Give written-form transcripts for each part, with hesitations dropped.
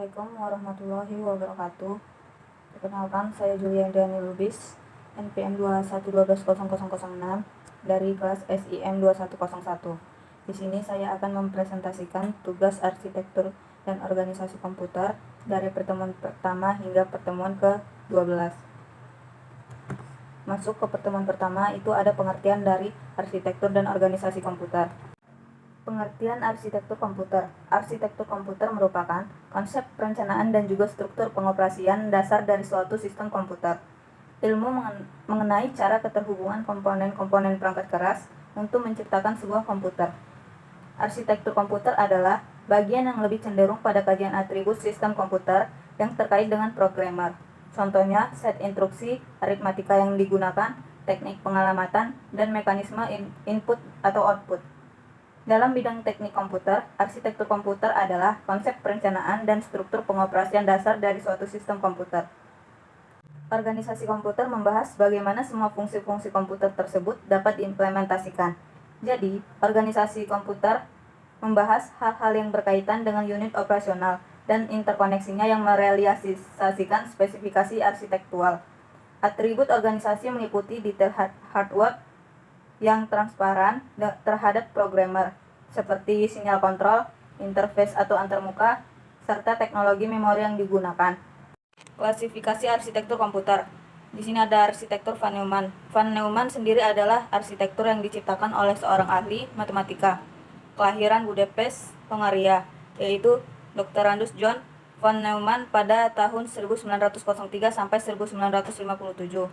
Assalamualaikum warahmatullahi wabarakatuh. Perkenalkan, saya Juliandani Lubis, NPM 21120006 dari kelas SIM 2101. Di sini saya akan mempresentasikan tugas arsitektur dan organisasi komputer dari pertemuan pertama hingga pertemuan ke-12. Masuk ke pertemuan pertama, itu ada pengertian dari arsitektur dan organisasi komputer. Pengertian arsitektur komputer. Arsitektur komputer merupakan konsep perencanaan dan juga struktur pengoperasian dasar dari suatu sistem komputer. Ilmu mengenai cara keterhubungan komponen-komponen perangkat keras untuk menciptakan sebuah komputer. Arsitektur komputer adalah bagian yang lebih cenderung pada kajian atribut sistem komputer yang terkait dengan programmer. Contohnya, set instruksi, aritmatika yang digunakan, teknik pengalamatan, dan mekanisme input atau output. Dalam bidang teknik komputer, arsitektur komputer adalah konsep perencanaan dan struktur pengoperasian dasar dari suatu sistem komputer. Organisasi komputer membahas bagaimana semua fungsi-fungsi komputer tersebut dapat diimplementasikan. Jadi, organisasi komputer membahas hal-hal yang berkaitan dengan unit operasional dan interkoneksinya yang merealisasikan spesifikasi arsitektural. Atribut organisasi meliputi detail hardware yang transparan terhadap programmer, seperti sinyal kontrol, interface atau antarmuka, serta teknologi memori yang digunakan. Klasifikasi arsitektur komputer. Di sini ada arsitektur Von Neumann. Von Neumann sendiri adalah arsitektur yang diciptakan oleh seorang ahli matematika, kelahiran Budapest, Hongaria, yaitu Dr. Andreas John von Neumann pada tahun 1903 sampai 1957.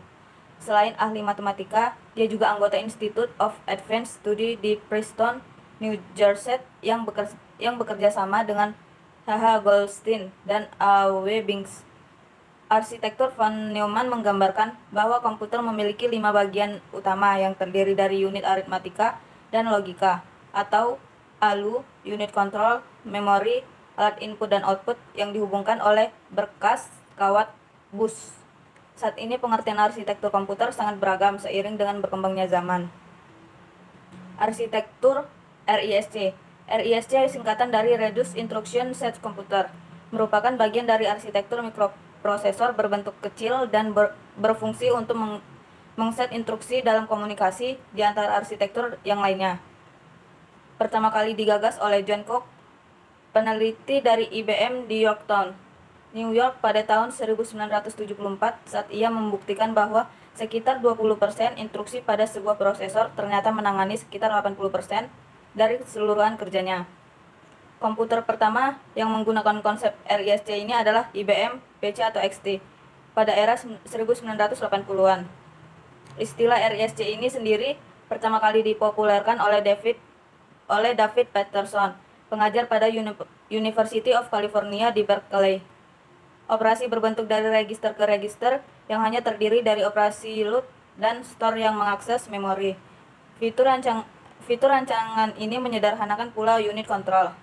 Selain ahli matematika, dia juga anggota Institute of Advanced Study di Princeton, New Jersey yang bekerja sama dengan H.H. Goldstein dan A.W. Binks. Arsitektur Von Neumann menggambarkan bahwa komputer memiliki 5 bagian utama yang terdiri dari unit aritmatika dan logika, atau ALU, unit control, memori, alat input dan output yang dihubungkan oleh berkas kawat bus. Saat ini pengertian arsitektur komputer sangat beragam seiring dengan berkembangnya zaman. Arsitektur RISC. RISC singkatan dari Reduced Instruction Set Computer, merupakan bagian dari arsitektur mikroprosesor berbentuk kecil dan berfungsi untuk mengset instruksi dalam komunikasi di antara arsitektur yang lainnya. Pertama kali digagas oleh John Cook, peneliti dari IBM di Yorktown, New York pada tahun 1974 saat ia membuktikan bahwa sekitar 20% instruksi pada sebuah prosesor ternyata menangani sekitar 80% dari keseluruhan kerjanya. Komputer pertama yang menggunakan konsep RISC ini adalah IBM PC atau XT pada era 1980-an. Istilah RISC ini sendiri pertama kali dipopulerkan oleh David Peterson, pengajar pada University of California di Berkeley. Operasi berbentuk dari register ke register yang hanya terdiri dari operasi load dan store yang mengakses memori. Fitur rancangan ini menyederhanakan pula unit control.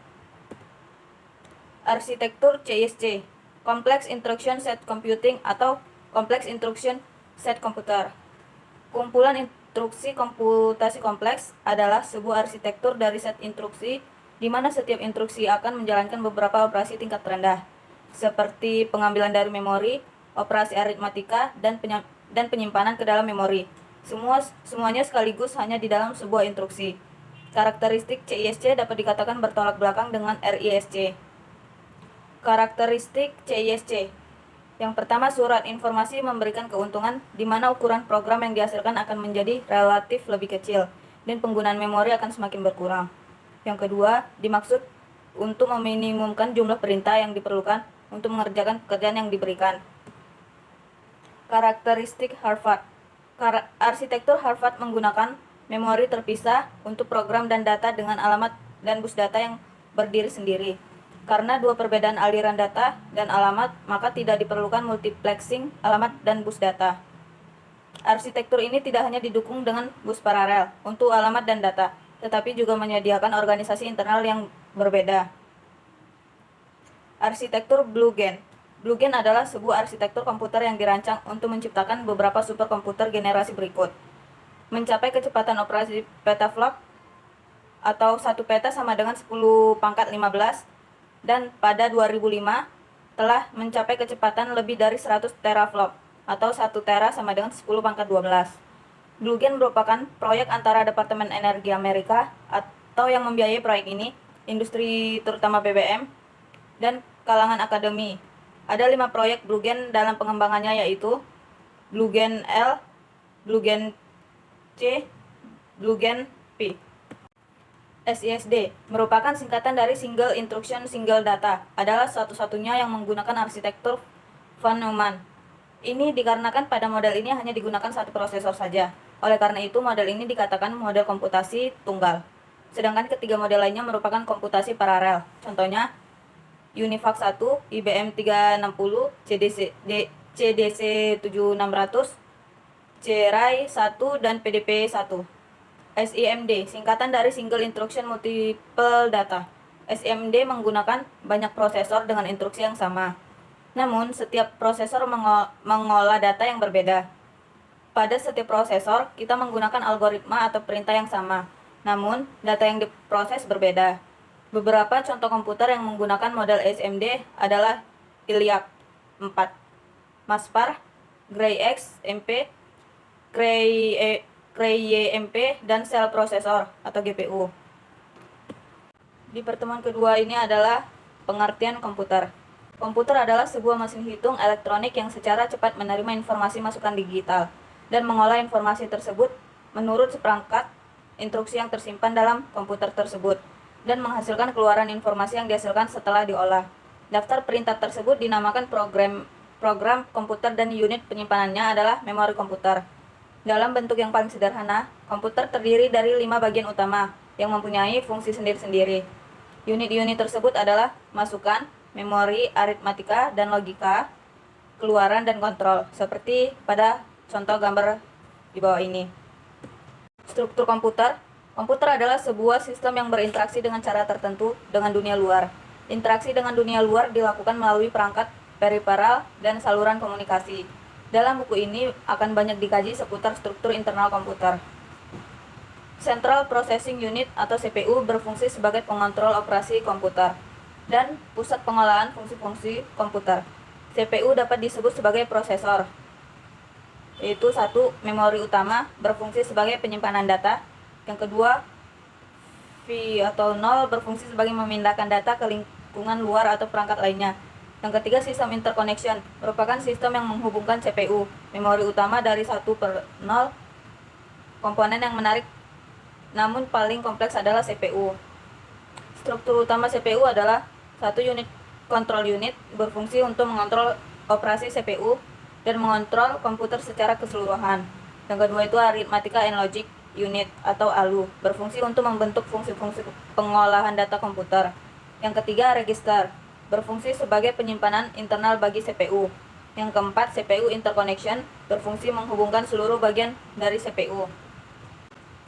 Arsitektur CISC, Complex Instruction Set Computing atau Complex Instruction Set Computer. Kumpulan instruksi komputasi kompleks adalah sebuah arsitektur dari set instruksi di mana setiap instruksi akan menjalankan beberapa operasi tingkat rendah, seperti pengambilan dari memori, operasi aritmatika, dan penyimpanan ke dalam memori. Semuanya sekaligus hanya di dalam sebuah instruksi. Karakteristik CISC dapat dikatakan bertolak belakang dengan RISC. Karakteristik CISC. Yang pertama, surat informasi memberikan keuntungan di mana ukuran program yang dihasilkan akan menjadi relatif lebih kecil dan penggunaan memori akan semakin berkurang. Yang kedua, dimaksud untuk meminimumkan jumlah perintah yang diperlukan untuk mengerjakan pekerjaan yang diberikan. Karakteristik Harvard. Arsitektur Harvard menggunakan memori terpisah untuk program dan data dengan alamat dan bus data yang berdiri sendiri. Karena dua perbedaan aliran data dan alamat, maka tidak diperlukan multiplexing alamat dan bus data. Arsitektur ini tidak hanya didukung dengan bus paralel untuk alamat dan data, tetapi juga menyediakan organisasi internal yang berbeda. Arsitektur Blue Gen. Blue Gen adalah sebuah arsitektur komputer yang dirancang untuk menciptakan beberapa superkomputer generasi berikut. Mencapai kecepatan operasi petaflop atau 1 peta sama dengan 10 pangkat 15, dan pada 2005 telah mencapai kecepatan lebih dari 100 teraflop atau 1 tera sama dengan 10 pangkat 12. Blue Gen merupakan proyek antara Departemen Energi Amerika atau yang membiayai proyek ini, industri terutama BBM, dan kalangan akademi. Ada 5 proyek Blue Gen dalam pengembangannya, yaitu Blue Gen L, Blue Gen C, Blue Gen P. SISD merupakan singkatan dari Single Instruction Single Data, adalah satu-satunya yang menggunakan arsitektur von Neumann. Ini dikarenakan pada model ini hanya digunakan satu prosesor saja. Oleh karena itu, model ini dikatakan model komputasi tunggal. Sedangkan ketiga model lainnya merupakan komputasi paralel. Contohnya, UNIVAC 1, IBM 360, CDC 7600, CRAI 1, dan PDP 1. SIMD, singkatan dari Single Instruction Multiple Data. SIMD menggunakan banyak prosesor dengan instruksi yang sama. Namun, setiap prosesor mengolah data yang berbeda. Pada setiap prosesor, kita menggunakan algoritma atau perintah yang sama. Namun, data yang diproses berbeda. Beberapa contoh komputer yang menggunakan model SIMD adalah ILIAC 4, MASPAR, Cray X MP, Cray YMP, dan Cell Processor atau GPU. Di pertemuan kedua ini adalah pengertian komputer. Komputer adalah sebuah mesin hitung elektronik yang secara cepat menerima informasi masukan digital dan mengolah informasi tersebut menurut seperangkat instruksi yang tersimpan dalam komputer tersebut dan menghasilkan keluaran informasi yang dihasilkan setelah diolah. Daftar perintah tersebut dinamakan program komputer dan unit penyimpanannya adalah memori komputer. Dalam bentuk yang paling sederhana, komputer terdiri dari 5 bagian utama yang mempunyai fungsi sendiri-sendiri. Unit-unit tersebut adalah masukan, memori, aritmatika, dan logika, keluaran, dan kontrol, seperti pada contoh gambar di bawah ini. Struktur komputer. Komputer adalah sebuah sistem yang berinteraksi dengan cara tertentu dengan dunia luar. Interaksi dengan dunia luar dilakukan melalui perangkat periferal dan saluran komunikasi. Dalam buku ini akan banyak dikaji seputar struktur internal komputer. Central Processing Unit atau CPU berfungsi sebagai pengontrol operasi komputer dan pusat pengolahan fungsi-fungsi komputer. CPU dapat disebut sebagai prosesor, yaitu 1. Memori utama berfungsi sebagai penyimpanan data. Yang kedua, V atau 0 berfungsi sebagai memindahkan data ke lingkungan luar atau perangkat lainnya. Yang ketiga, sistem interconnection merupakan sistem yang menghubungkan CPU, memori utama dari 1 per 0. Komponen yang menarik namun paling kompleks adalah CPU. Struktur utama CPU adalah 1 unit control unit berfungsi untuk mengontrol operasi CPU dan mengontrol komputer secara keseluruhan. Yang kedua itu Arithmetic and Logic Unit atau ALU berfungsi untuk membentuk fungsi-fungsi pengolahan data komputer. Yang ketiga, register berfungsi sebagai penyimpanan internal bagi CPU. Yang keempat, CPU interconnection berfungsi menghubungkan seluruh bagian dari CPU.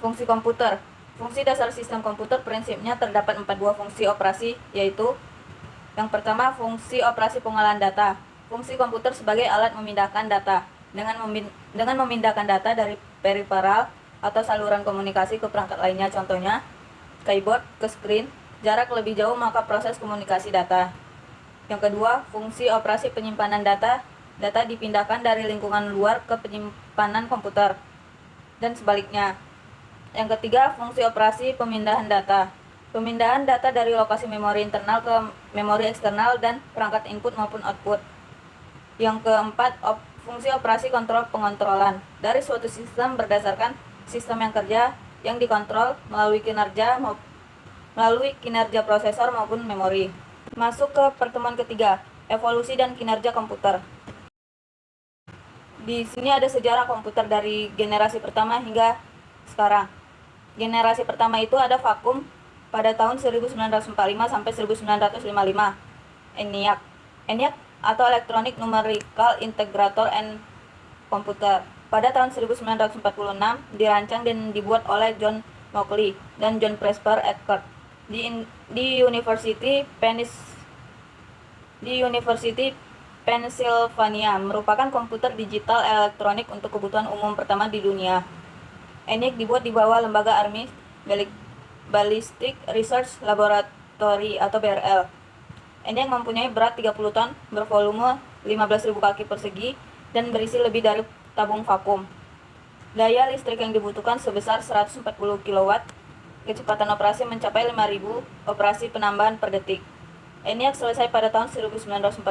Fungsi komputer. Fungsi dasar sistem komputer prinsipnya terdapat 4 buah fungsi operasi, yaitu yang pertama, fungsi operasi pengolahan data. Fungsi komputer sebagai alat memindahkan data. Dengan memindahkan data dari periferal atau saluran komunikasi ke perangkat lainnya, contohnya keyboard ke screen, jarak lebih jauh maka proses komunikasi data. Yang kedua, fungsi operasi penyimpanan data. Data dipindahkan dari lingkungan luar ke penyimpanan komputer, dan sebaliknya. Yang ketiga, fungsi operasi pemindahan data. Pemindahan data dari lokasi memori internal ke memori eksternal dan perangkat input maupun output. Yang keempat, fungsi operasi kontrol pengontrolan dari suatu sistem berdasarkan sistem yang kerja yang dikontrol melalui kinerja prosesor maupun memori. Masuk ke pertemuan ketiga, evolusi dan kinerja komputer. Di sini ada sejarah komputer dari generasi pertama hingga sekarang. Generasi pertama itu ada vakum pada tahun 1945 sampai 1955. ENIAC atau Electronic Numerical Integrator and Computer. Pada tahun 1946 dirancang dan dibuat oleh John Mauchly dan John Presper Eckert di University Pennsylvania, merupakan komputer digital elektronik untuk kebutuhan umum pertama di dunia. ENIAC dibuat di bawah lembaga Army Ballistic Research Laboratory atau BRL. ENIAC mempunyai berat 30 ton, bervolume 15.000 kaki persegi, dan berisi lebih dari tabung vakum. Daya listrik yang dibutuhkan sebesar 140 kW, kecepatan operasi mencapai 5.000 operasi penambahan per detik. ENIAC selesai pada tahun 1946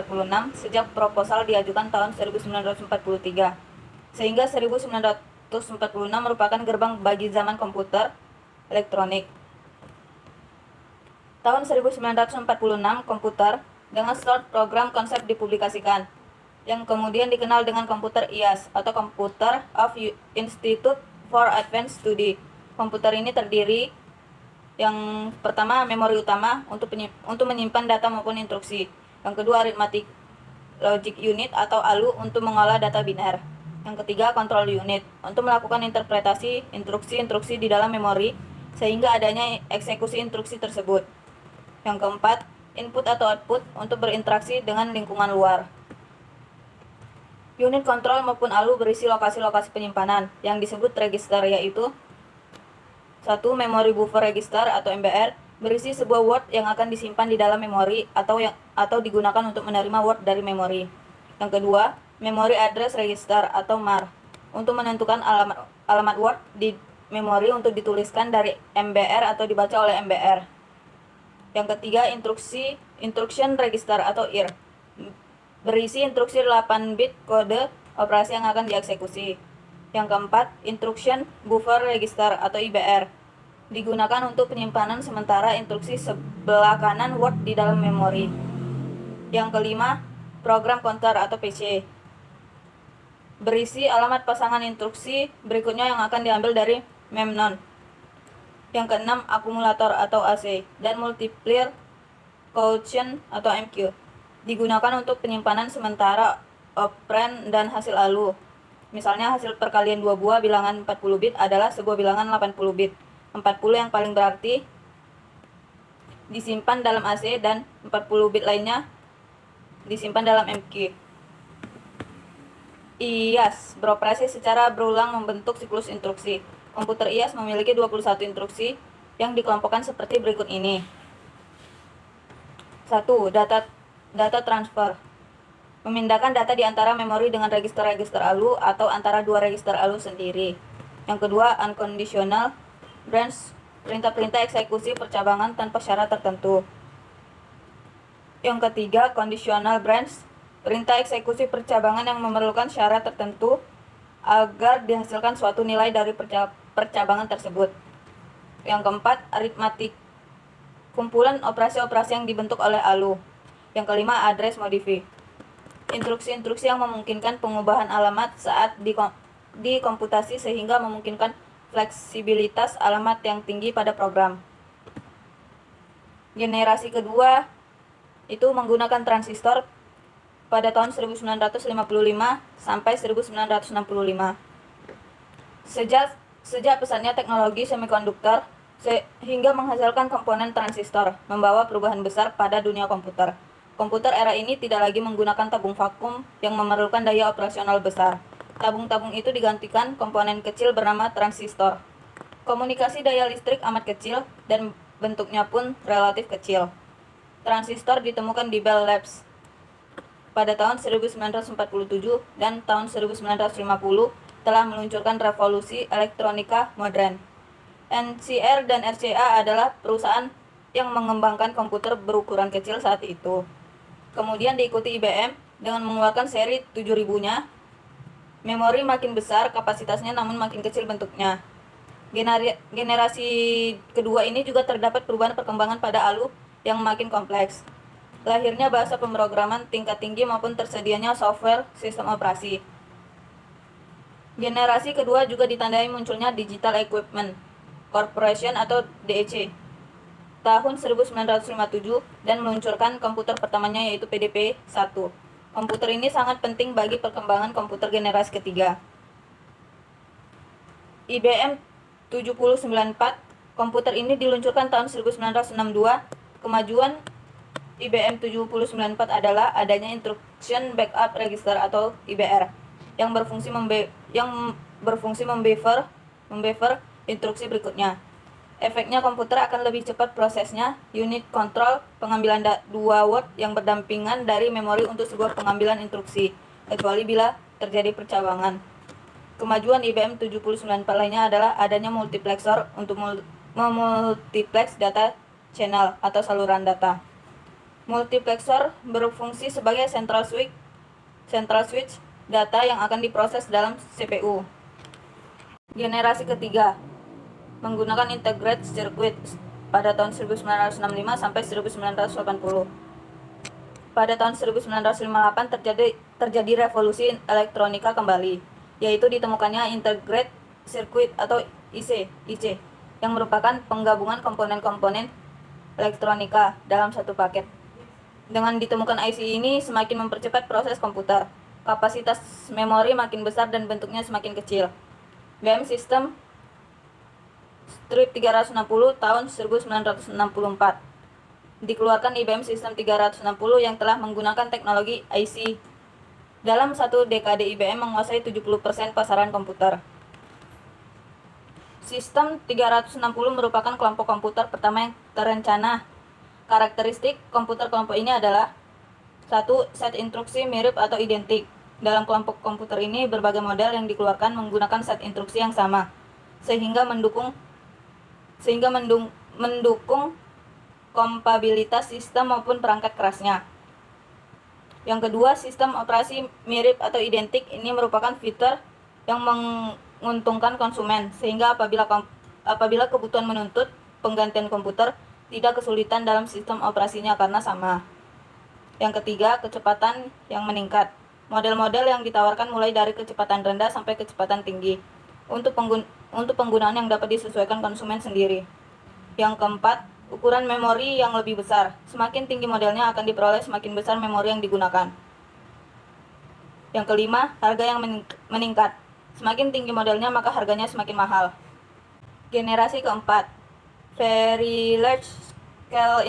sejak proposal diajukan tahun 1943, sehingga 1946 merupakan gerbang bagi zaman komputer elektronik. Tahun 1946, komputer dengan start program konsep dipublikasikan, yang kemudian dikenal dengan komputer IAS atau Computer of Institute for Advanced Study. Komputer ini terdiri yang pertama memori utama untuk menyimpan data maupun instruksi. Yang kedua arithmetic logic unit atau ALU untuk mengolah data biner. Yang ketiga control unit untuk melakukan interpretasi instruksi-instruksi di dalam memori sehingga adanya eksekusi instruksi tersebut. Yang keempat, input atau output untuk berinteraksi dengan lingkungan luar. Unit kontrol maupun ALU berisi lokasi-lokasi penyimpanan yang disebut register, yaitu 1. Memory buffer register atau MBR berisi sebuah word yang akan disimpan di dalam memori atau digunakan untuk menerima word dari memori. Yang kedua, memory address register atau MAR untuk menentukan alamat word di memori untuk dituliskan dari MBR atau dibaca oleh MBR. Yang ketiga, instruction register atau IR berisi instruksi 8 bit kode operasi yang akan dieksekusi. Yang keempat, instruction buffer register atau IBR digunakan untuk penyimpanan sementara instruksi sebelah kanan word di dalam memori. Yang kelima, program counter atau PC berisi alamat pasangan instruksi berikutnya yang akan diambil dari memnon. Yang keenam, akumulator atau AC dan multiplier quotient atau MQ digunakan untuk penyimpanan sementara operand dan hasil ALU. Misalnya hasil perkalian dua buah bilangan 40 bit adalah sebuah bilangan 80 bit. 40 yang paling berarti disimpan dalam AC dan 40 bit lainnya disimpan dalam MQ. IAS beroperasi secara berulang membentuk siklus instruksi. Komputer IAS memiliki 21 instruksi yang dikelompokkan seperti berikut ini. 1. Data transfer. Memindahkan data di antara memori dengan register-register ALU atau antara dua register ALU sendiri. Yang kedua, unconditional branch, perintah-perintah eksekusi percabangan tanpa syarat tertentu. Yang ketiga, conditional branch, perintah eksekusi percabangan yang memerlukan syarat tertentu agar dihasilkan suatu nilai dari percabangan tersebut. Yang keempat, aritmatik, kumpulan operasi-operasi yang dibentuk oleh ALU. Yang kelima, address modify, instruksi-instruksi yang memungkinkan pengubahan alamat saat dikomputasi sehingga memungkinkan fleksibilitas alamat yang tinggi pada program. Generasi kedua itu menggunakan transistor pada tahun 1955 sampai 1965. Sejak pesatnya teknologi semikonduktor sehingga menghasilkan komponen transistor, membawa perubahan besar pada dunia komputer. Komputer era ini tidak lagi menggunakan tabung vakum yang memerlukan daya operasional besar. Tabung-tabung itu digantikan komponen kecil bernama transistor. Komunikasi daya listrik amat kecil dan bentuknya pun relatif kecil. Transistor ditemukan di Bell Labs pada tahun 1947 dan tahun 1950 telah meluncurkan revolusi elektronika modern. NCR dan RCA adalah perusahaan yang mengembangkan komputer berukuran kecil saat itu. Kemudian diikuti IBM dengan mengeluarkan seri 7000-nya. Memori makin besar kapasitasnya namun makin kecil bentuknya. Generasi kedua ini juga terdapat perubahan perkembangan pada ALU yang makin kompleks. Lahirnya bahasa pemrograman tingkat tinggi maupun tersedianya software sistem operasi. Generasi kedua juga ditandai munculnya Digital Equipment Corporation atau DEC tahun 1957 dan meluncurkan komputer pertamanya yaitu PDP-1. Komputer ini sangat penting bagi perkembangan komputer generasi ketiga. IBM 7094, komputer ini diluncurkan tahun 1962. Kemajuan IBM 7094 adalah adanya Instruction Backup Register atau IBR yang berfungsi membuffer instruksi berikutnya. Efeknya komputer akan lebih cepat prosesnya. Unit kontrol pengambilan dua word yang berdampingan dari memori untuk sebuah pengambilan instruksi, kecuali bila terjadi percabangan. Kemajuan IBM 794 lainnya adalah adanya multiplexer untuk memultiplex data channel atau saluran data. Multiplexer berfungsi sebagai central switch data yang akan diproses dalam CPU. Generasi ketiga menggunakan integrated circuit pada tahun 1965 sampai 1980. Pada tahun 1958 terjadi revolusi elektronika kembali, yaitu ditemukannya integrated circuit atau IC yang merupakan penggabungan komponen-komponen elektronika dalam satu paket. Dengan ditemukan IC ini semakin mempercepat proses komputer. Kapasitas memori makin besar dan bentuknya semakin kecil. IBM System Strip 360 tahun 1964. Dikeluarkan IBM System 360 yang telah menggunakan teknologi IC. Dalam satu dekade IBM menguasai 70% pasaran komputer. Sistem 360 merupakan kelompok komputer pertama yang terencana. Karakteristik komputer kelompok ini adalah 1. Set instruksi mirip atau identik. Dalam kelompok komputer ini, berbagai model yang dikeluarkan menggunakan set instruksi yang sama, sehingga mendukung kompabilitas sistem maupun perangkat kerasnya. Yang kedua, sistem operasi mirip atau identik ini merupakan fitur yang menguntungkan konsumen, sehingga apabila kebutuhan menuntut penggantian komputer, tidak kesulitan dalam sistem operasinya karena sama. Yang ketiga, kecepatan yang meningkat. Model-model yang ditawarkan mulai dari kecepatan rendah sampai kecepatan tinggi untuk penggunaan yang dapat disesuaikan konsumen sendiri. Yang keempat, ukuran memori yang lebih besar. Semakin tinggi modelnya akan diperoleh semakin besar memori yang digunakan. Yang kelima, harga yang meningkat. Semakin tinggi modelnya maka harganya semakin mahal. Generasi keempat, Very Large Scale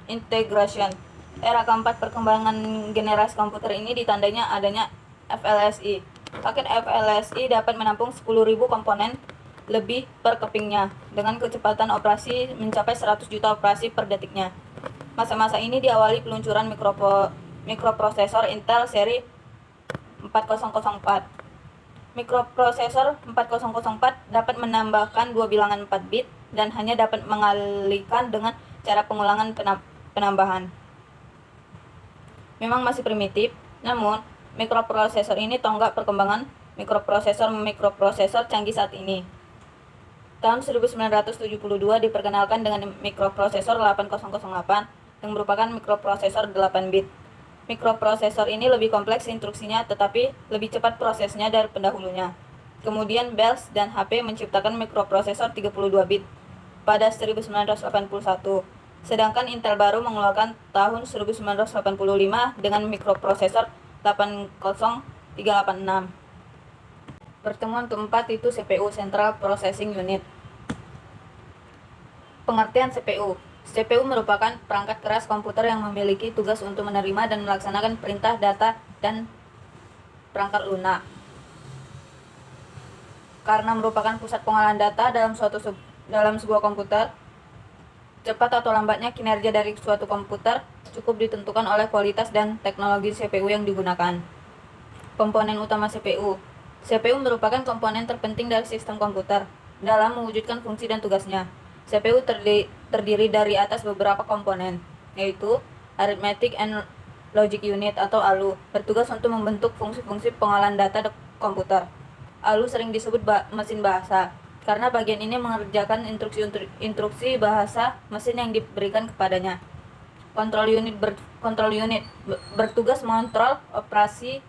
Integration. Era keempat perkembangan generasi komputer ini ditandainya adanya FLSI. Paket FLSI dapat menampung 10.000 komponen lebih per kepingnya dengan kecepatan operasi mencapai 100 juta operasi per detiknya. Masa-masa ini diawali peluncuran mikroprosesor Intel seri 4004. Mikroprosesor 4004 dapat menambahkan dua bilangan 4 bit dan hanya dapat mengalihkan dengan cara pengulangan penambahan. Memang masih primitif, namun mikroprosesor ini tonggak perkembangan mikroprosesor canggih saat ini. Tahun 1972 diperkenalkan dengan mikroprosesor 8008 yang merupakan mikroprosesor 8 bit. Mikroprosesor ini lebih kompleks instruksinya tetapi lebih cepat prosesnya dari pendahulunya. Kemudian Bell dan HP menciptakan mikroprosesor 32 bit pada 1981. Sedangkan Intel baru mengeluarkan tahun 1985 dengan mikroprosesor 80386. Pertemuan keempat itu CPU, Central Processing Unit. Pengertian CPU. CPU merupakan perangkat keras komputer yang memiliki tugas untuk menerima dan melaksanakan perintah data dan perangkat lunak. Karena merupakan pusat pengolahan data dalam sebuah komputer, cepat atau lambatnya kinerja dari suatu komputer cukup ditentukan oleh kualitas dan teknologi CPU yang digunakan. Komponen utama CPU. CPU merupakan komponen terpenting dari sistem komputer dalam mewujudkan fungsi dan tugasnya. CPU terdiri dari atas beberapa komponen, yaitu Arithmetic and Logic Unit atau ALU, bertugas untuk membentuk fungsi-fungsi pengolahan data komputer. ALU sering disebut mesin bahasa, karena bagian ini mengerjakan instruksi bahasa mesin yang diberikan kepadanya. Control unit bertugas mengontrol operasi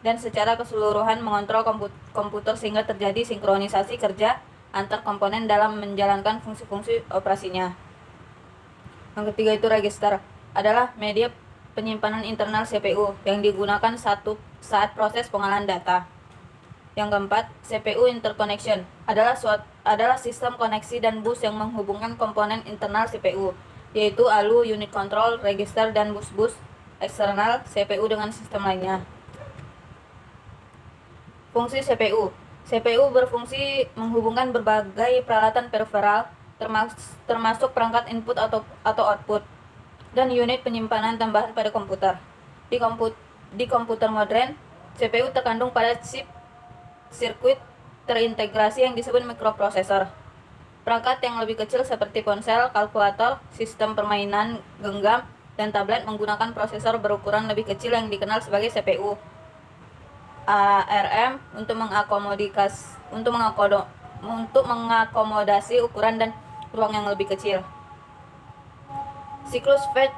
dan secara keseluruhan mengontrol komputer sehingga terjadi sinkronisasi kerja antar komponen dalam menjalankan fungsi-fungsi operasinya. Yang ketiga itu register, adalah media penyimpanan internal CPU yang digunakan saat proses pengolahan data. Yang keempat, CPU interconnection adalah sistem koneksi dan bus yang menghubungkan komponen internal CPU, yaitu ALU, unit control, register, dan bus-bus eksternal CPU dengan sistem lainnya. Fungsi CPU. CPU berfungsi menghubungkan berbagai peralatan peripheral termasuk perangkat input atau output, dan unit penyimpanan tambahan pada komputer. Di komputer modern, CPU terkandung pada chip sirkuit terintegrasi yang disebut mikroprosesor. Perangkat yang lebih kecil seperti ponsel, kalkulator, sistem permainan genggam, dan tablet menggunakan prosesor berukuran lebih kecil yang dikenal sebagai CPU ARM untuk mengakomodasi ukuran dan ruang yang lebih kecil. Siklus fetch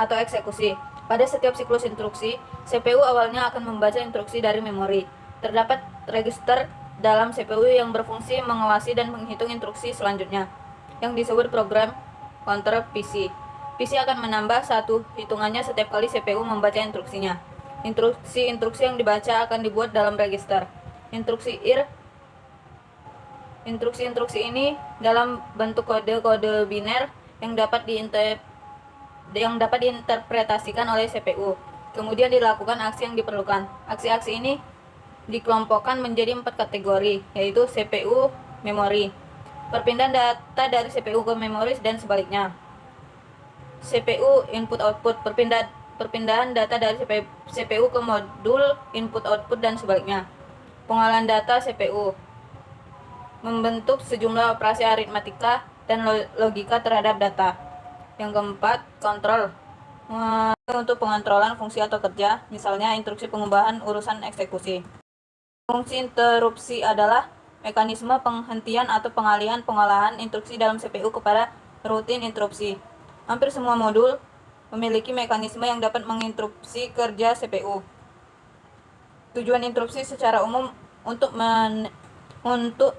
atau eksekusi. Pada setiap siklus instruksi, CPU awalnya akan membaca instruksi dari memori. Terdapat register dalam CPU yang berfungsi mengawasi dan menghitung instruksi selanjutnya, yang disebut program counter PC. PC akan menambah satu hitungannya setiap kali CPU membaca instruksinya. Instruksi yang dibaca akan dibuat dalam register. Instruksi ini dalam bentuk kode-kode biner yang dapat diinterpretasikan oleh CPU. Kemudian dilakukan aksi yang diperlukan. Aksi-aksi ini dikelompokkan menjadi 4 kategori, yaitu CPU, memori, perpindahan data dari CPU ke memori dan sebaliknya. CPU input output, perpindahan data dari CPU ke modul input output dan sebaliknya. Pengolahan data CPU, membentuk sejumlah operasi aritmatika dan logika terhadap data. Yang keempat, kontrol, untuk pengontrolan fungsi atau kerja, misalnya instruksi pengubahan urusan eksekusi. Fungsi interupsi adalah mekanisme penghentian atau pengalihan pengolahan instruksi dalam CPU kepada rutin interupsi. Hampir semua modul memiliki mekanisme yang dapat menginterupsi kerja CPU. Tujuan interupsi secara umum untuk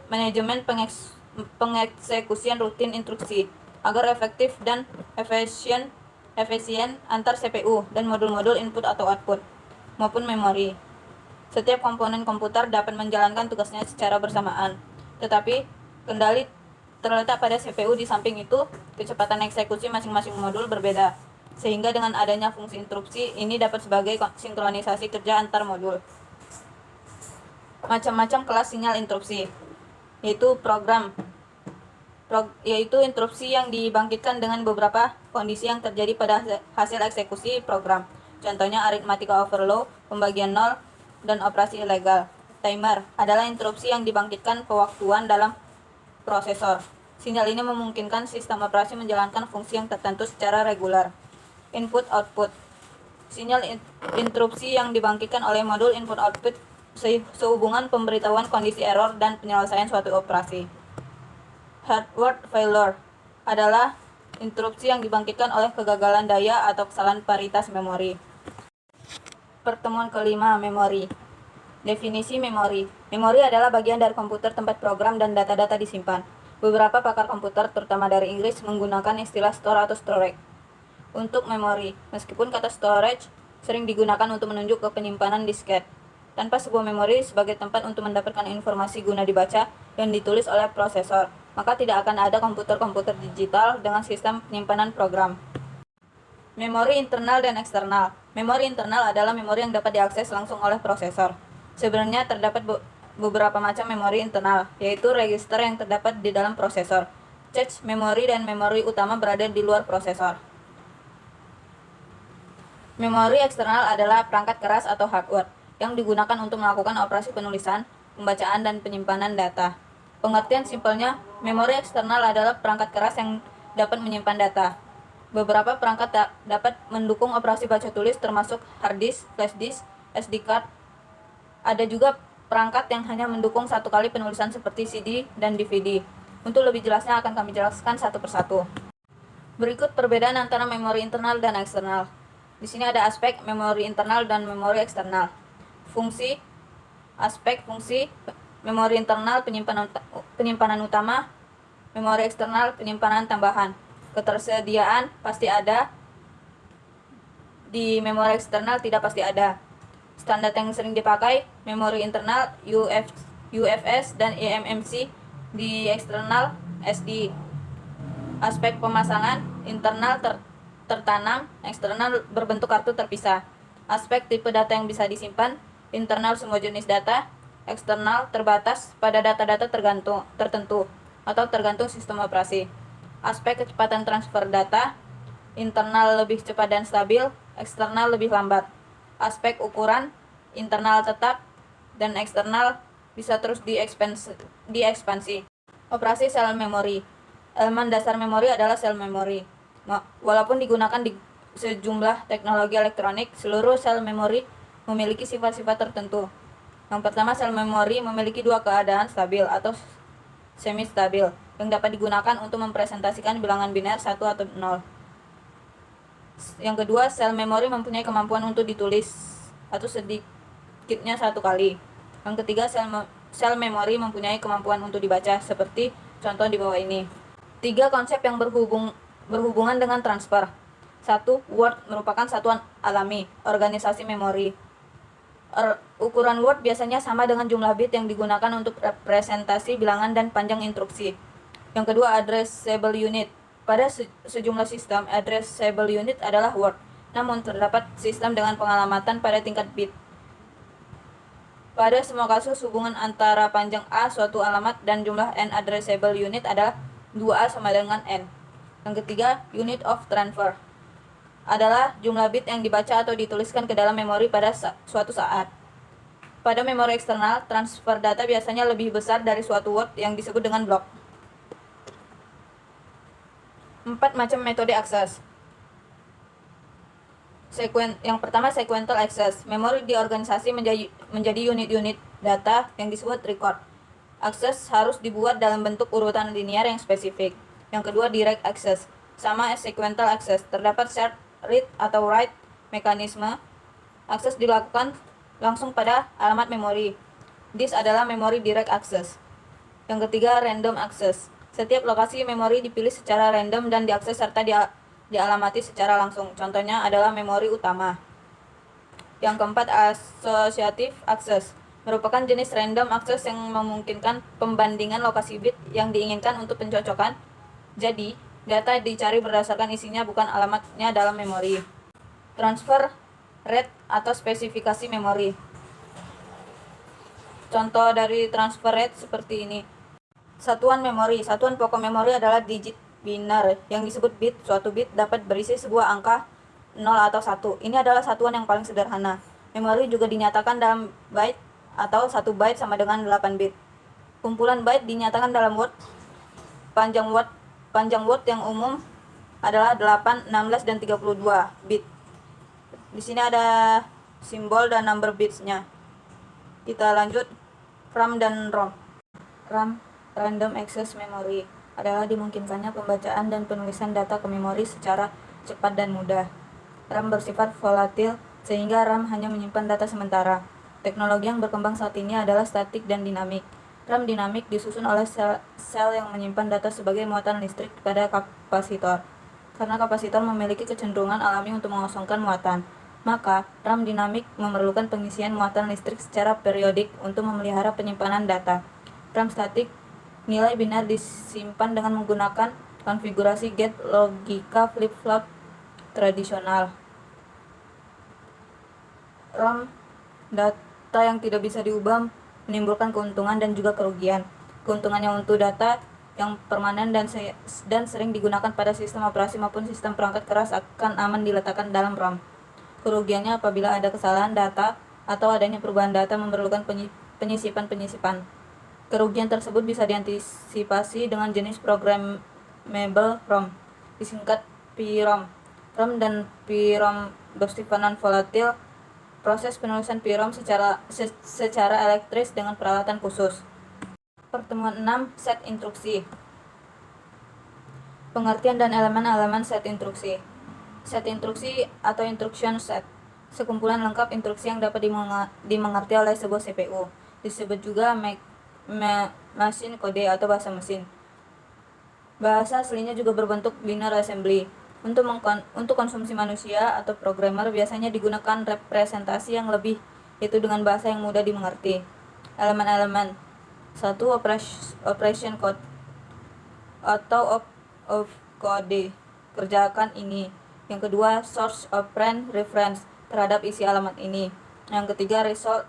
manajemen pengeksekusian rutin instruksi agar efektif dan efisien antar CPU dan modul-modul input atau output maupun memori. Setiap komponen komputer dapat menjalankan tugasnya secara bersamaan, tetapi kendali terletak pada CPU. Di samping itu, kecepatan eksekusi masing-masing modul berbeda, sehingga dengan adanya fungsi interupsi ini dapat sebagai sinkronisasi kerja antar modul. Macam-macam kelas sinyal interupsi, yaitu interupsi yang dibangkitkan dengan beberapa kondisi yang terjadi pada hasil eksekusi program. Contohnya arithmetic overload, pembagian nol, dan operasi ilegal. Timer adalah interupsi yang dibangkitkan pewaktuan dalam prosesor. Sinyal ini memungkinkan sistem operasi menjalankan fungsi yang tertentu secara reguler. Input-output, sinyal interupsi yang dibangkitkan oleh modul input-output sehubungan pemberitahuan kondisi error dan penyelesaian suatu operasi. Hardware failure adalah interupsi yang dibangkitkan oleh kegagalan daya atau kesalahan paritas memori. Pertemuan kelima, memori. Definisi memori. Memori adalah bagian dari komputer tempat program dan data-data disimpan. Beberapa pakar komputer, terutama dari Inggris, menggunakan istilah store atau storage untuk memori, meskipun kata storage sering digunakan untuk menunjuk ke penyimpanan disket. Tanpa sebuah memori sebagai tempat untuk mendapatkan informasi guna dibaca yang ditulis oleh prosesor, maka tidak akan ada komputer-komputer digital dengan sistem penyimpanan program. Memori internal dan eksternal. Memori internal adalah memori yang dapat diakses langsung oleh prosesor. Sebenarnya terdapat beberapa macam memori internal, yaitu register yang terdapat di dalam prosesor. Cache memori dan memori utama berada di luar prosesor. Memori eksternal adalah perangkat keras atau hardware yang digunakan untuk melakukan operasi penulisan, pembacaan, dan penyimpanan data. Pengertian simpelnya, memori eksternal adalah perangkat keras yang dapat menyimpan data. Beberapa perangkat dapat mendukung operasi baca tulis termasuk hard disk, flash disk, SD card. Ada juga perangkat yang hanya mendukung satu kali penulisan seperti CD dan DVD. Untuk lebih jelasnya akan kami jelaskan satu persatu. Berikut perbedaan antara memori internal dan eksternal. Di sini ada aspek memori internal dan memori eksternal. Aspek fungsi memori internal penyimpanan utama, memori eksternal penyimpanan tambahan. Ketersediaan pasti ada, di memori eksternal tidak pasti ada. Standar yang sering dipakai, memori internal UFS dan eMMC, di eksternal SD. Aspek pemasangan, internal tertanam, eksternal berbentuk kartu terpisah. Aspek tipe data yang bisa disimpan, internal semua jenis data, eksternal terbatas pada data-data tertentu atau tergantung sistem operasi. Aspek kecepatan transfer data, internal lebih cepat dan stabil, eksternal lebih lambat. Aspek ukuran, internal tetap, dan eksternal bisa terus diekspansi. Operasi sel memori. Elemen dasar memori adalah sel memori. Walaupun digunakan di sejumlah teknologi elektronik, seluruh sel memori memiliki sifat-sifat tertentu. Yang pertama, sel memori memiliki dua keadaan stabil atau semi-stabil yang dapat digunakan untuk mempresentasikan bilangan biner 1 atau 0. Yang kedua, sel memori mempunyai kemampuan untuk ditulis atau sedikitnya satu kali. Yang ketiga, sel memori mempunyai kemampuan untuk dibaca, seperti contoh di bawah ini. 3 konsep yang berhubungan dengan transfer. 1. Word merupakan satuan alami, organisasi memori. Ukuran word biasanya sama dengan jumlah bit yang digunakan untuk representasi bilangan dan panjang instruksi. Yang kedua, addressable unit. Pada sejumlah sistem, addressable unit adalah word, namun terdapat sistem dengan pengalamatan pada tingkat bit. Pada semua kasus, hubungan antara panjang A suatu alamat dan jumlah n addressable unit adalah 2A sama dengan n. Yang ketiga, unit of transfer adalah jumlah bit yang dibaca atau dituliskan ke dalam memori pada suatu saat. Pada memori eksternal, transfer data biasanya lebih besar dari suatu word yang disebut dengan blok. 4 macam metode akses. Yang pertama, sequential access. Memori di organisasi menjadi unit-unit data yang disebut record. Akses harus dibuat dalam bentuk urutan linear yang spesifik. Yang kedua, direct access. Sama as sequential access, terdapat shared read atau write mekanisme. Akses dilakukan langsung pada alamat memori. This adalah memori direct access. Yang ketiga, random access. Setiap lokasi memori dipilih secara random dan diakses serta dialamati secara langsung. Contohnya adalah memori utama. Yang keempat, associative access. Merupakan jenis random access yang memungkinkan pembandingan lokasi bit yang diinginkan untuk pencocokan. Jadi, data dicari berdasarkan isinya bukan alamatnya dalam memori. Transfer rate atau spesifikasi memori. Contoh dari transfer rate seperti ini. Satuan memori. Satuan pokok memori adalah digit biner yang disebut bit. Suatu bit dapat berisi sebuah angka 0 atau 1. Ini adalah satuan yang paling sederhana. Memori juga dinyatakan dalam byte atau 1 byte sama dengan 8 bit. Kumpulan byte dinyatakan dalam word. Panjang word yang umum adalah 8, 16, dan 32 bit. Di sini ada simbol dan number bitsnya. Kita lanjut. RAM dan ROM. RAM, Random Access Memory, adalah dimungkinkannya pembacaan dan penulisan data ke memori secara cepat dan mudah. RAM bersifat volatil, sehingga RAM hanya menyimpan data sementara. Teknologi yang berkembang saat ini adalah statik dan dinamik. RAM dinamik disusun oleh sel yang menyimpan data sebagai muatan listrik pada kapasitor. Karena kapasitor memiliki kecenderungan alami untuk mengosongkan muatan, maka RAM dinamik memerlukan pengisian muatan listrik secara periodik untuk memelihara penyimpanan data. RAM statik, nilai biner disimpan dengan menggunakan konfigurasi gate logika flip-flop tradisional. RAM, data yang tidak bisa diubah, menimbulkan keuntungan dan juga kerugian. Keuntungannya untuk data yang permanen dan sering digunakan pada sistem operasi maupun sistem perangkat keras akan aman diletakkan dalam RAM. Kerugiannya apabila ada kesalahan data atau adanya perubahan data memerlukan penyisipan. Kerugian tersebut bisa diantisipasi dengan jenis programmable ROM, disingkat PROM. ROM dan PROM bersifat non-volatil. Proses penulisan PROM secara elektris dengan peralatan khusus. Pertemuan 6. Set instruksi. Pengertian dan elemen-elemen set instruksi. Set instruksi atau instruction set, sekumpulan lengkap instruksi yang dapat dimengerti oleh sebuah CPU. Disebut juga mesin kode atau bahasa mesin. Bahasa aslinya juga berbentuk binary assembly. Untuk konsumsi manusia atau programmer biasanya digunakan representasi yang lebih, yaitu dengan bahasa yang mudah dimengerti. Elemen-elemen. 1. Operation code atau opcode, kerjakan ini. Yang kedua, source operand reference, terhadap isi alamat ini. Yang ketiga, result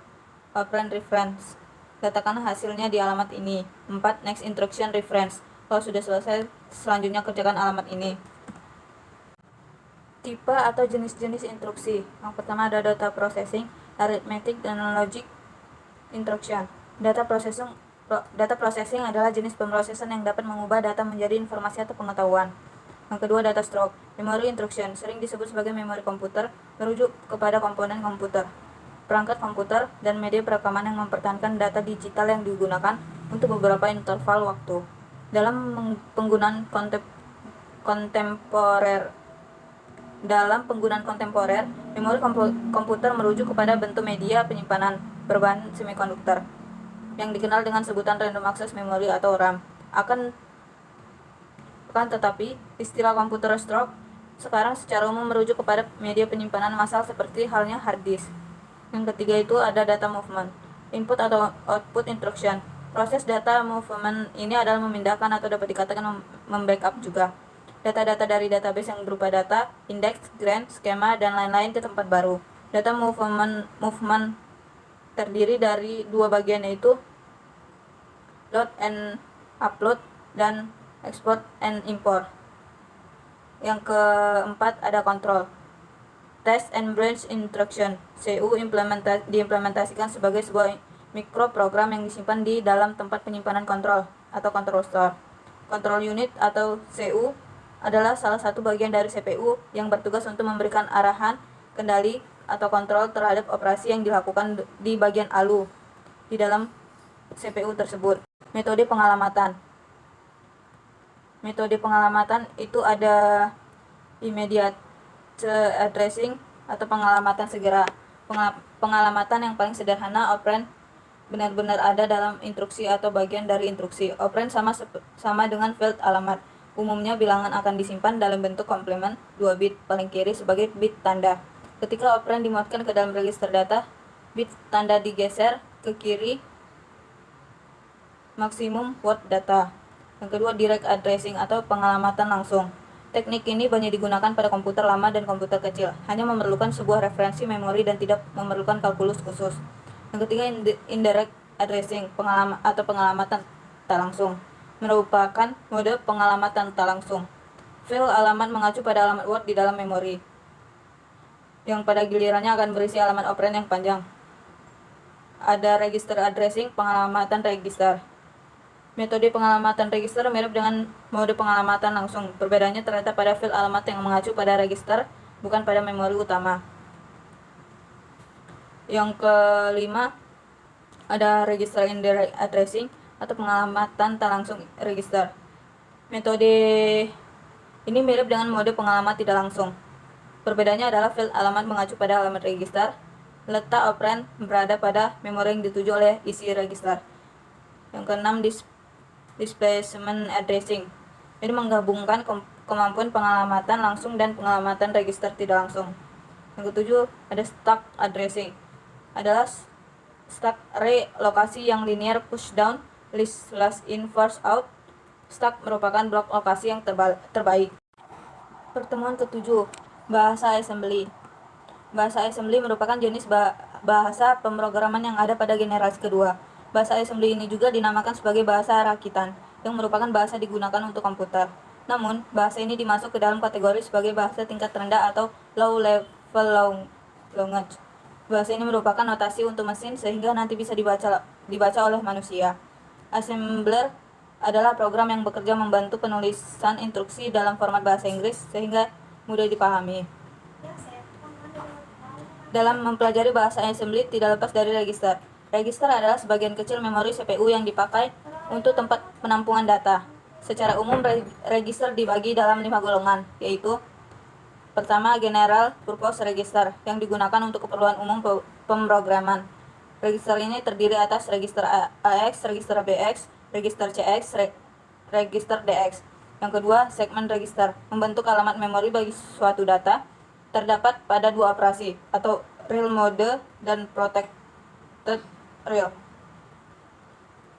operand reference, letakkan hasilnya di alamat ini. 4. Next instruction reference, Kalau sudah selesai, selanjutnya kerjakan alamat ini. Tipe atau jenis-jenis instruksi. Yang pertama ada data processing, arithmetic, dan logic instruction. Data processing adalah jenis pemrosesan yang dapat mengubah data menjadi informasi atau pengetahuan. Yang kedua, data stroke. Memory instruction sering disebut sebagai memori komputer, merujuk kepada komponen komputer, perangkat komputer, dan media perekaman yang mempertahankan data digital yang digunakan untuk beberapa interval waktu. Dalam penggunaan kontemporer, memori komputer merujuk kepada bentuk media penyimpanan berbahan semikonduktor yang dikenal dengan sebutan random access memory atau RAM. Akan tetapi, istilah komputer stroke sekarang secara umum merujuk kepada media penyimpanan massal seperti halnya hard disk. Yang ketiga itu ada data movement, input atau output instruction. Proses data movement ini adalah memindahkan atau dapat dikatakan membackup juga data-data dari database yang berupa data, indeks, grant, skema, dan lain-lain ke tempat baru. Data movement terdiri dari dua bagian, yaitu load and upload dan export and import. Yang keempat ada control. Test and branch instruction, CU, diimplementasikan sebagai sebuah mikroprogram yang disimpan di dalam tempat penyimpanan kontrol atau control store. Control unit atau CU adalah salah satu bagian dari CPU yang bertugas untuk memberikan arahan, kendali, atau kontrol terhadap operasi yang dilakukan di bagian ALU di dalam CPU tersebut. Metode pengalamatan. Metode pengalamatan itu ada immediate addressing atau pengalamatan segera. Pengalamatan yang paling sederhana, operand benar-benar ada dalam instruksi atau bagian dari instruksi. Operand sama dengan field alamat. Umumnya bilangan akan disimpan dalam bentuk komplement 2 bit paling kiri sebagai bit tanda. Ketika operand dimuatkan ke dalam register data, bit tanda digeser ke kiri maksimum word data. Yang kedua, direct addressing atau pengalamatan langsung. Teknik ini banyak digunakan pada komputer lama dan komputer kecil, hanya memerlukan sebuah referensi memori dan tidak memerlukan kalkulus khusus. Yang ketiga, indirect addressing pengalamatan tak langsung, merupakan mode pengalamatan tak langsung. File alamat mengacu pada alamat Word di dalam memori, yang pada gilirannya akan berisi alamat operand yang panjang. Ada register addressing, pengalamatan register. Metode pengalamatan register mirip dengan mode pengalamatan langsung. Perbedaannya terletak pada file alamat yang mengacu pada register, bukan pada memori utama. Yang kelima, ada register indirect addressing atau pengalamatan tak langsung register. Metode ini mirip dengan mode pengalaman tidak langsung. Perbedaannya adalah file alamat mengacu pada alamat register, letak operand berada pada memori yang dituju oleh isi register. Yang keenam, displacement addressing. Ini menggabungkan kemampuan pengalamatan langsung dan pengalamatan register tidak langsung. Yang ketujuh, ada stack addressing. Adalah stack array lokasi yang linear push down, list slash in first out. Stack merupakan blok lokasi yang terbaik. Pertemuan ketujuh, bahasa assembly. Bahasa assembly merupakan jenis bahasa pemrograman yang ada pada generasi kedua. Bahasa assembly ini juga dinamakan sebagai bahasa rakitan, yang merupakan bahasa digunakan untuk komputer. Namun, bahasa ini dimasuk ke dalam kategori sebagai bahasa tingkat rendah atau low level language. Bahasa ini merupakan notasi untuk mesin sehingga nanti bisa dibaca oleh manusia. Assembler adalah program yang bekerja membantu penulisan instruksi dalam format bahasa Inggris sehingga mudah dipahami. Dalam mempelajari bahasa assembly tidak lepas dari register. Register adalah sebagian kecil memori CPU yang dipakai untuk tempat penampungan data. Secara umum, register dibagi dalam 5 golongan, yaitu pertama, general purpose register, yang digunakan untuk keperluan umum pemrograman. Register ini terdiri atas register AX, register BX, register CX, register DX. Yang kedua, segment register, membentuk alamat memori bagi suatu data, terdapat pada dua operasi, atau real mode dan protected real.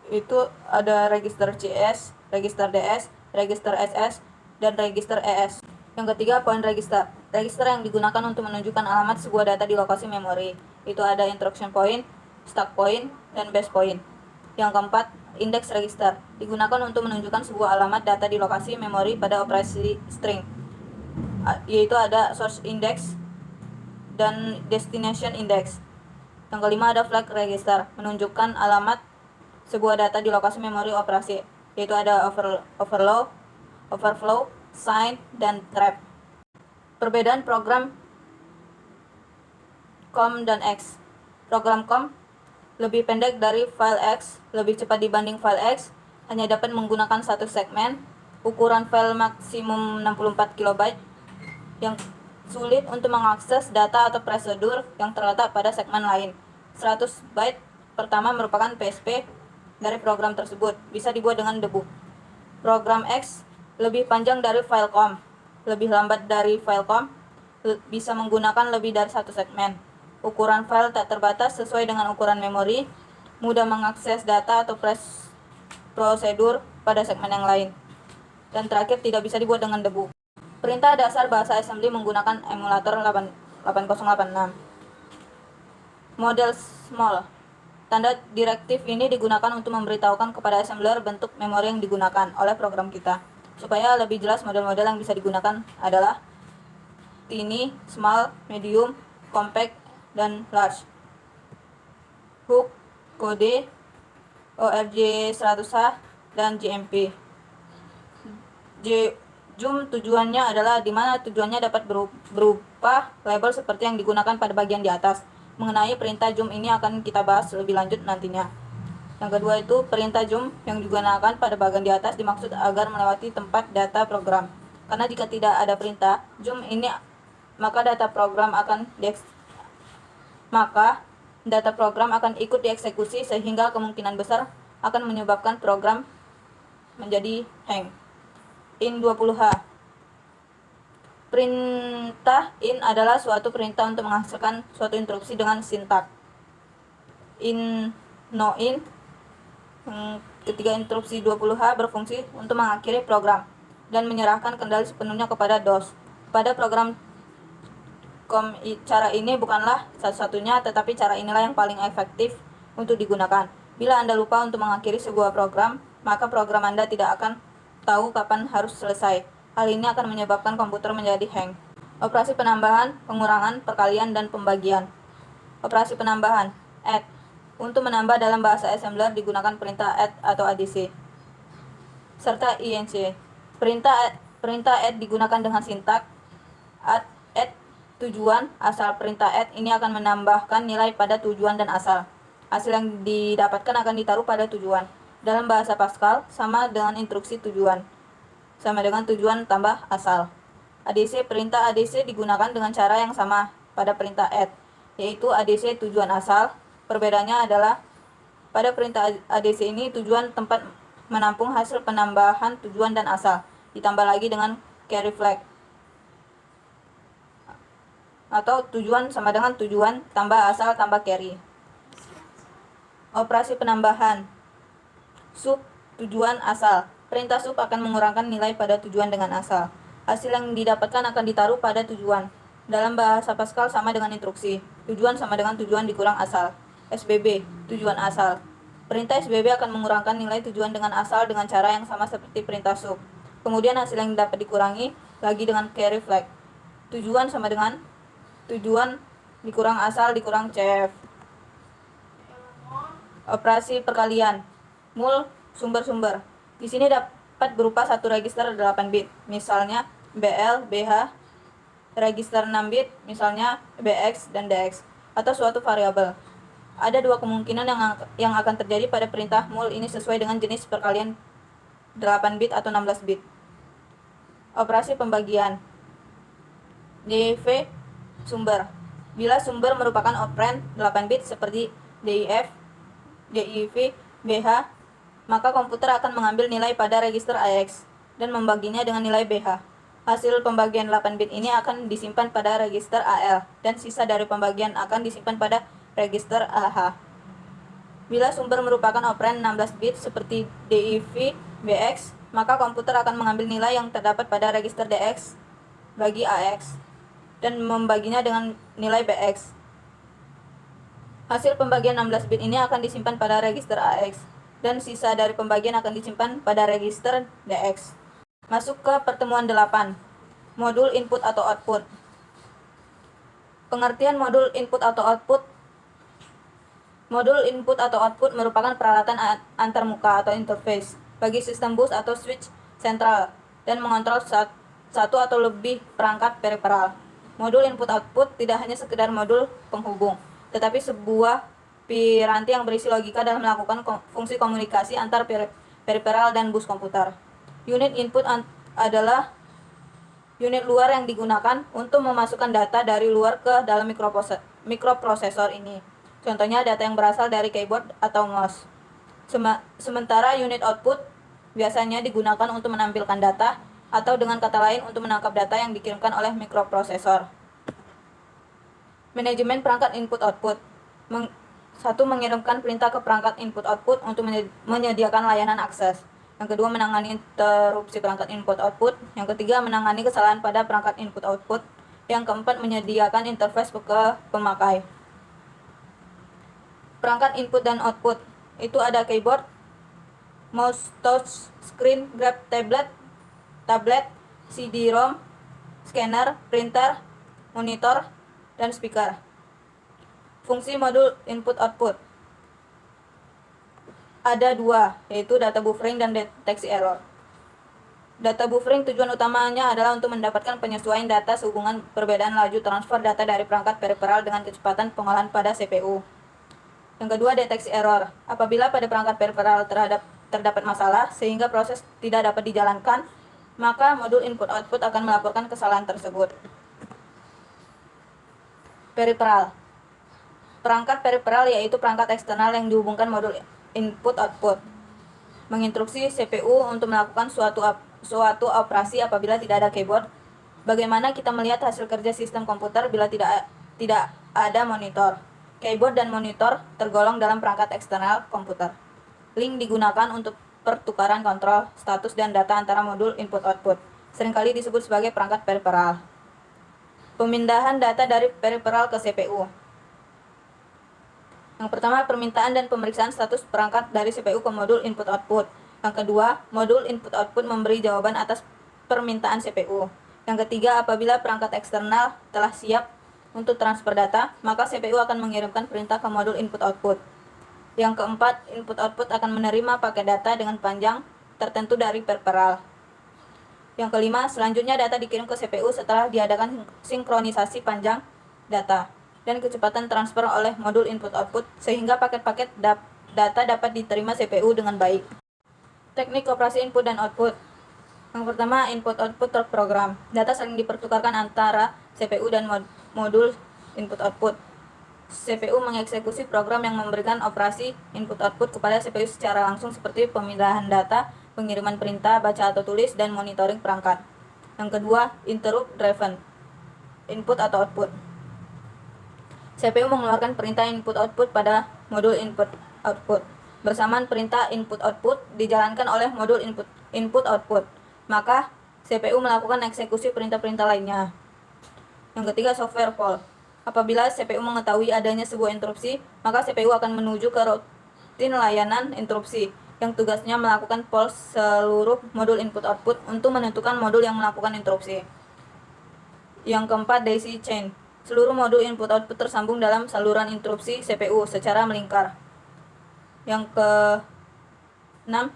Itu ada register CS, register DS, register SS, dan register ES. Yang ketiga, point register. Register yang digunakan untuk menunjukkan alamat sebuah data di lokasi memori. Itu ada instruction point, stack point, dan base point. Yang keempat, indeks register digunakan untuk menunjukkan sebuah alamat data di lokasi memori pada operasi string, yaitu ada source index dan destination index. Yang kelima ada flag register, menunjukkan alamat sebuah data di lokasi memori operasi, yaitu ada overflow, sign, dan trap. Perbedaan program COM dan X. Program COM lebih pendek dari file X, lebih cepat dibanding file X, hanya dapat menggunakan satu segmen, ukuran file maksimum 64 KB, yang sulit untuk mengakses data atau prosedur yang terletak pada segmen lain. 100 byte pertama merupakan PSP dari program tersebut, bisa dibuat dengan debug. Program X lebih panjang dari file COM, lebih lambat dari file COM, bisa menggunakan lebih dari satu segmen. Ukuran file tak terbatas sesuai dengan ukuran memori, mudah mengakses data atau prosedur pada segmen yang lain. Dan terakhir, tidak bisa dibuat dengan debug. Perintah dasar bahasa assembly menggunakan emulator 8086. Model small. Tanda direktif ini digunakan untuk memberitahukan kepada assembler bentuk memori yang digunakan oleh program kita. Supaya lebih jelas, model-model yang bisa digunakan adalah tiny, small, medium, compact, dan large. Hook, kode, ORJ100H, dan JMP. Zoom tujuannya adalah di mana tujuannya dapat berupa label seperti yang digunakan pada bagian di atas. Mengenai perintah zoom ini akan kita bahas lebih lanjut nantinya. Yang kedua itu perintah zoom yang digunakan pada bagian di atas dimaksud agar melewati tempat data program. Karena jika tidak ada perintah zoom ini, maka data program akan ikut dieksekusi sehingga kemungkinan besar akan menyebabkan program menjadi hang. In20H. Perintah in adalah suatu perintah untuk menghasilkan suatu instruksi dengan sintak no in. Ketiga, instruksi 20H berfungsi untuk mengakhiri program dan menyerahkan kendali sepenuhnya kepada DOS. Pada program COM, cara ini bukanlah satu-satunya, tetapi cara inilah yang paling efektif untuk digunakan. Bila Anda lupa untuk mengakhiri sebuah program, maka program Anda tidak akan tahu kapan harus selesai. Hal ini akan menyebabkan komputer menjadi hang. Operasi penambahan, pengurangan, perkalian, dan pembagian. Operasi penambahan, add. Untuk menambah dalam bahasa assembler digunakan perintah add atau adc, serta inc. Perintah add digunakan dengan sintak add tujuan asal. Perintah add ini akan menambahkan nilai pada tujuan dan asal. Hasil yang didapatkan akan ditaruh pada tujuan. Dalam bahasa Pascal, sama dengan instruksi tujuan, sama dengan tujuan tambah asal. ADC, perintah ADC digunakan dengan cara yang sama pada perintah add, yaitu ADC tujuan asal. Perbedaannya adalah pada perintah ADC ini tujuan tempat menampung hasil penambahan tujuan dan asal, ditambah lagi dengan carry flag, atau tujuan sama dengan tujuan tambah asal tambah carry. Operasi penambahan, sub tujuan asal. Perintah sub akan mengurangkan nilai pada tujuan dengan asal. Hasil yang didapatkan akan ditaruh pada tujuan. Dalam bahasa Pascal sama dengan instruksi. Tujuan sama dengan tujuan dikurang asal. SBB, tujuan asal. Perintah SBB akan mengurangkan nilai tujuan dengan asal dengan cara yang sama seperti perintah sub. Kemudian hasil yang dapat dikurangi lagi dengan carry flag. Tujuan sama dengan tujuan dikurang asal dikurang CF. Operasi perkalian, mul sumber-sumber. Di sini dapat berupa satu register 8 bit, misalnya BL, BH, register 6 bit, misalnya BX dan DX, atau suatu variabel. Ada dua kemungkinan yang akan terjadi pada perintah mul ini sesuai dengan jenis perkalian 8 bit atau 16 bit. Operasi pembagian, DIV sumber. Bila sumber merupakan operand 8 bit seperti DIF, DIV, BH, maka komputer akan mengambil nilai pada register AX dan membaginya dengan nilai BH. Hasil pembagian 8 bit ini akan disimpan pada register AL dan sisa dari pembagian akan disimpan pada register AH. Bila sumber merupakan operand 16 bit seperti DIV, BX, maka komputer akan mengambil nilai yang terdapat pada register DX bagi AX dan membaginya dengan nilai BX. Hasil pembagian 16 bit ini akan disimpan pada register AX. dan sisa dari pembagian akan disimpan pada register DX. Masuk ke pertemuan 8. Modul input atau output. Pengertian modul input atau output. Modul input atau output merupakan peralatan antarmuka atau interface bagi sistem bus atau switch sentral dan mengontrol satu atau lebih perangkat periferal. Modul input-output tidak hanya sekedar modul penghubung, tetapi sebuah piranti yang berisi logika dalam melakukan fungsi komunikasi antar periferal dan bus komputer. Unit input adalah unit luar yang digunakan untuk memasukkan data dari luar ke dalam mikroprosesor ini. Contohnya data yang berasal dari keyboard atau mouse. Sementara unit output biasanya digunakan untuk menampilkan data atau dengan kata lain untuk menangkap data yang dikirimkan oleh mikroprosesor. Manajemen perangkat input-output. Satu, mengirimkan perintah ke perangkat input-output untuk menyediakan layanan akses. Yang kedua, menangani interupsi perangkat input-output. Yang ketiga, menangani kesalahan pada perangkat input-output. Yang keempat, menyediakan interface ke pemakai. Perangkat input dan output. Itu ada keyboard, mouse, touch screen, grab tablet, CD-ROM, scanner, printer, monitor, dan speaker. Fungsi modul input-output ada dua, yaitu data buffering dan deteksi error. Data buffering tujuan utamanya adalah untuk mendapatkan penyesuaian data sehubungan perbedaan laju transfer data dari perangkat periferal dengan kecepatan pengolahan pada CPU. Yang kedua, deteksi error. Apabila pada perangkat periferal terdapat masalah sehingga proses tidak dapat dijalankan, maka modul input-output akan melaporkan kesalahan tersebut. Periferal. Perangkat periferal yaitu perangkat eksternal yang dihubungkan modul input-output. Menginstruksi CPU untuk melakukan suatu operasi apabila tidak ada keyboard. Bagaimana kita melihat hasil kerja sistem komputer bila tidak ada monitor? Keyboard dan monitor tergolong dalam perangkat eksternal komputer. Link digunakan untuk pertukaran kontrol, status, dan data antara modul input-output. Seringkali disebut sebagai perangkat periferal. Pemindahan data dari periferal ke CPU. Yang pertama, permintaan dan pemeriksaan status perangkat dari CPU ke modul input-output. Yang kedua, modul input-output memberi jawaban atas permintaan CPU. Yang ketiga, apabila perangkat eksternal telah siap untuk transfer data, maka CPU akan mengirimkan perintah ke modul input-output. Yang keempat, input-output akan menerima paket data dengan panjang tertentu dari periferal. Yang kelima, selanjutnya data dikirim ke CPU setelah diadakan sinkronisasi panjang data dan kecepatan transfer oleh modul input-output sehingga paket-paket data dapat diterima CPU dengan baik. Teknik operasi input dan output. Yang pertama, input-output terprogram. Data saling dipertukarkan antara CPU dan modul input-output. CPU mengeksekusi program yang memberikan operasi input-output kepada CPU secara langsung seperti pemindahan data, pengiriman perintah, baca atau tulis, dan monitoring perangkat. Yang kedua, interrupt driven input atau output. CPU mengeluarkan perintah input-output pada modul input-output. Bersamaan perintah input-output dijalankan oleh modul input-output, maka CPU melakukan eksekusi perintah-perintah lainnya. Yang ketiga, software fault. Apabila CPU mengetahui adanya sebuah interupsi, maka CPU akan menuju ke rutin layanan interupsi yang tugasnya melakukan pause seluruh modul input-output untuk menentukan modul yang melakukan interupsi. Yang keempat, daisy chain. Seluruh modul input-output tersambung dalam saluran interupsi CPU secara melingkar. Yang ke-6,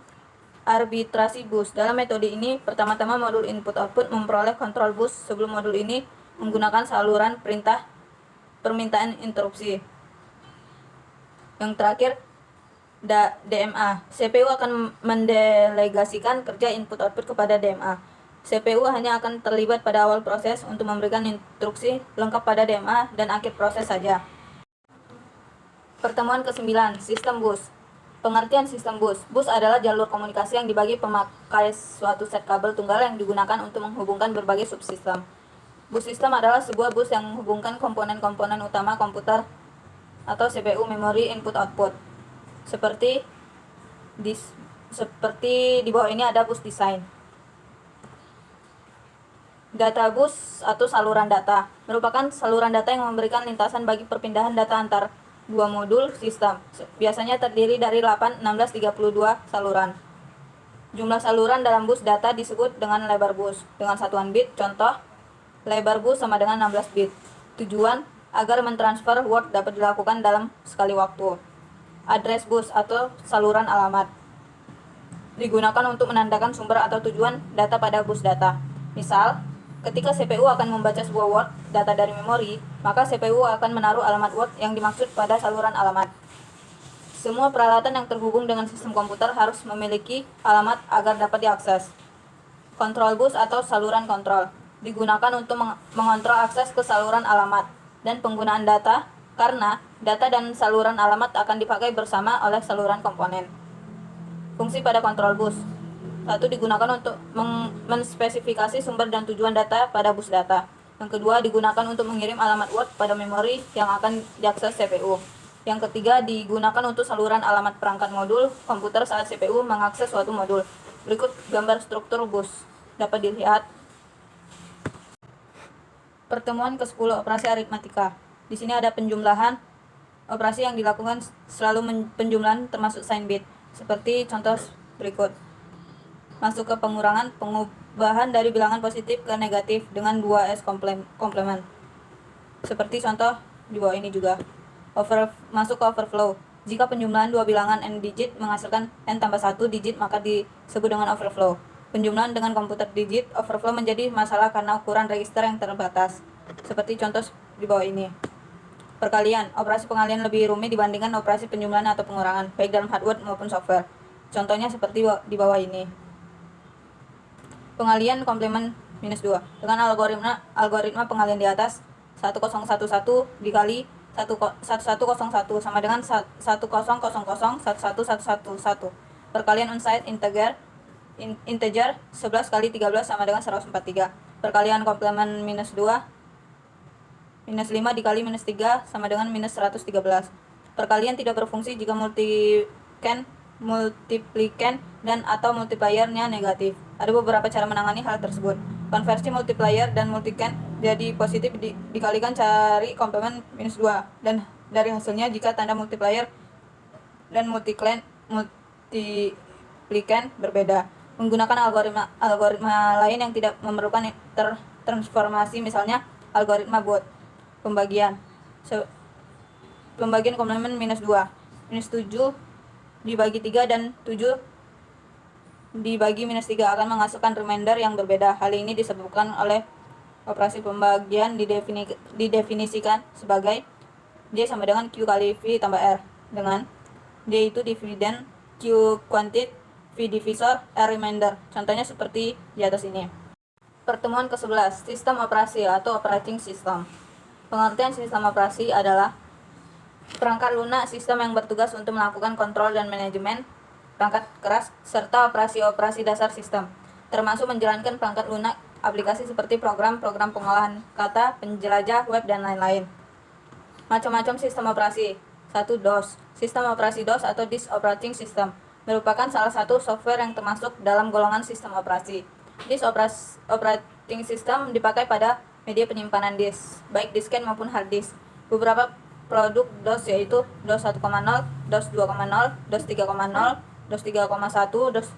arbitrasi bus. Dalam metode ini, pertama-tama modul input-output memperoleh kontrol bus sebelum modul ini menggunakan saluran permintaan interupsi. Yang terakhir, DMA. CPU akan mendelegasikan kerja input-output kepada DMA. CPU hanya akan terlibat pada awal proses untuk memberikan instruksi lengkap pada DMA dan akhir proses saja. Pertemuan ke-9, sistem bus. Pengertian sistem bus. Bus adalah jalur komunikasi yang dibagi pemakai suatu set kabel tunggal yang digunakan untuk menghubungkan berbagai subsistem. Bus system adalah sebuah bus yang menghubungkan komponen-komponen utama komputer atau CPU, memori, input-output. Seperti di bawah ini ada bus design. Data bus atau saluran data merupakan saluran data yang memberikan lintasan bagi perpindahan data antar dua modul sistem. Biasanya terdiri dari 8, 16, 32 saluran. Jumlah saluran dalam bus data disebut dengan lebar bus dengan satuan bit. Contoh, lebar bus sama dengan 16 bit. Tujuan agar mentransfer word dapat dilakukan dalam sekali waktu. Address bus atau saluran alamat digunakan untuk menandakan sumber atau tujuan data pada bus data. Misal, ketika CPU akan membaca sebuah word data dari memori, maka CPU akan menaruh alamat word yang dimaksud pada saluran alamat. Semua peralatan yang terhubung dengan sistem komputer harus memiliki alamat agar dapat diakses. Kontrol bus atau saluran kontrol digunakan untuk mengontrol akses ke saluran alamat dan penggunaan data, karena data dan saluran alamat akan dipakai bersama oleh saluran komponen. Fungsi pada kontrol bus. Satu, digunakan untuk menspesifikasi sumber dan tujuan data pada bus data. Yang kedua, digunakan untuk mengirim alamat word pada memori yang akan diakses CPU. Yang ketiga, digunakan untuk saluran alamat perangkat modul komputer saat CPU mengakses suatu modul. Berikut gambar struktur bus. Dapat dilihat. Pertemuan ke-10 operasi aritmatika. Di sini ada penjumlahan. Operasi yang dilakukan selalu penjumlahan termasuk sign bit. Seperti contoh berikut. Masuk ke pengurangan, pengubahan dari bilangan positif ke negatif dengan 2S komplement. Seperti contoh di bawah ini juga. Masuk ke overflow. Jika penjumlahan dua bilangan n digit menghasilkan n tambah 1 digit, maka disebut dengan overflow. Penjumlahan dengan komputer digit, overflow menjadi masalah karena ukuran register yang terbatas. Seperti contoh di bawah ini. Perkalian. Operasi pengalian lebih rumit dibandingkan operasi penjumlahan atau pengurangan, baik dalam hardware maupun software. Contohnya seperti di bawah ini. Pengalian komplement -2. Dengan algoritma pengalian di atas, 1011 dikali 1101 sama dengan 1000 Perkalian onside integer 11 kali 13 sama dengan 143. Perkalian komplement -2, -5 dikali -3 sama dengan -113. Perkalian tidak berfungsi jika multiplicand dan atau multiplier-nya negatif. Ada beberapa cara menangani hal tersebut. Konversi multiplier dan multicand jadi positif dikalikan cari komplement -2, dan dari hasilnya jika tanda multiplier dan multiplicand berbeda. Menggunakan algoritma lain yang tidak memerlukan transformasi, misalnya algoritma Booth. Pembagian komplement -2. -7 dibagi 3 dan 7 dibagi -3 akan menghasilkan remainder yang berbeda. Hal ini disebabkan oleh operasi pembagian didefinisikan sebagai D sama dengan Q kali V tambah R, dengan D itu dividend, Q quantity, V divisor, R remainder. Contohnya seperti di atas ini. Pertemuan ke-11, sistem operasi atau operating system. Pengertian sistem operasi adalah perangkat lunak sistem yang bertugas untuk melakukan kontrol dan manajemen perangkat keras serta operasi-operasi dasar sistem, termasuk menjalankan perangkat lunak aplikasi seperti program-program pengolahan kata, penjelajah web, dan lain-lain. Macam-macam sistem operasi. 1. DOS. Sistem operasi DOS atau Disk Operating System merupakan salah satu software yang termasuk dalam golongan sistem operasi. Disk Operating System dipakai pada media penyimpanan disk, baik disket maupun hard disk. Beberapa produk DOS yaitu DOS 1.0, DOS 2.0, DOS 3.0, DOS 3.1, DOS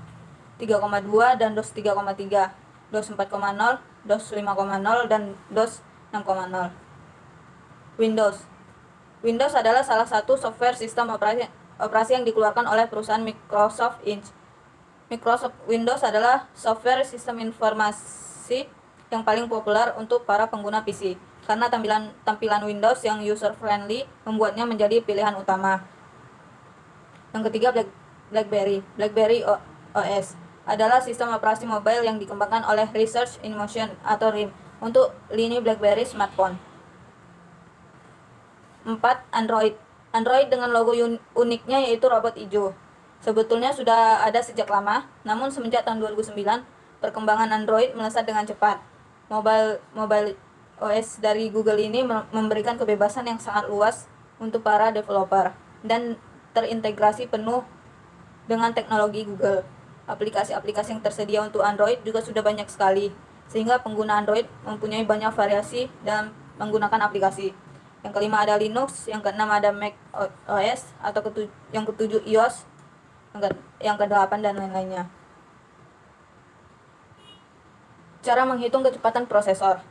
3.2, dan DOS 3.3, DOS 4.0, DOS 5.0, dan DOS 6.0. Windows adalah salah satu software sistem operasi yang dikeluarkan oleh perusahaan Microsoft Inc. Microsoft Windows adalah software sistem informasi yang paling populer untuk para pengguna PC, karena tampilan Windows yang user-friendly membuatnya menjadi pilihan utama. Yang ketiga, BlackBerry OS adalah sistem operasi mobile yang dikembangkan oleh Research in Motion atau RIM untuk lini BlackBerry smartphone. 4. Android dengan logo uniknya yaitu robot hijau. Sebetulnya sudah ada sejak lama, namun semenjak tahun 2009, perkembangan Android melesat dengan cepat. Mobile OS dari Google ini memberikan kebebasan yang sangat luas untuk para developer dan terintegrasi penuh dengan teknologi Google. Aplikasi-aplikasi yang tersedia untuk Android juga sudah banyak sekali, sehingga pengguna Android mempunyai banyak variasi dalam menggunakan aplikasi. Yang kelima ada Linux, yang keenam ada Mac OS, atau yang ketujuh iOS, yang kedelapan dan lain-lainnya. Cara menghitung kecepatan prosesor.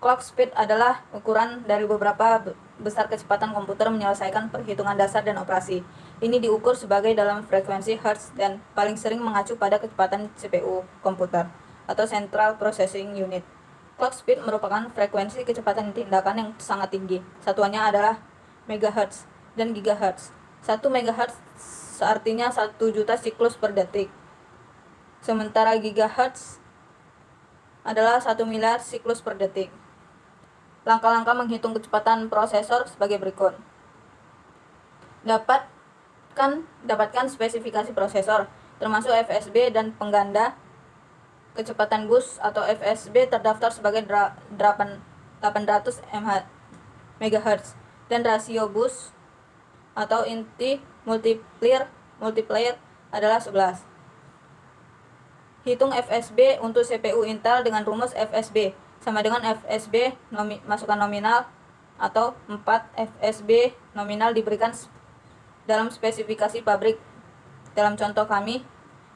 Clock speed adalah ukuran dari beberapa besar kecepatan komputer menyelesaikan perhitungan dasar dan operasi. Ini diukur sebagai dalam frekuensi Hertz dan paling sering mengacu pada kecepatan CPU komputer atau Central Processing Unit. Clock speed merupakan frekuensi kecepatan tindakan yang sangat tinggi. Satuannya adalah megahertz dan gigahertz. 1 megahertz artinya 1 juta siklus per detik. Sementara gigahertz adalah 1 miliar siklus per detik. Langkah-langkah menghitung kecepatan prosesor sebagai berikut. Dapatkan spesifikasi prosesor, termasuk FSB dan pengganda. Kecepatan bus atau FSB terdaftar sebagai 800 MHz dan rasio bus atau inti multiplier adalah 11. Hitung FSB untuk CPU Intel dengan rumus FSB sama dengan FSB masukan nominal atau 4 FSB nominal diberikan dalam spesifikasi pabrik. Dalam contoh kami,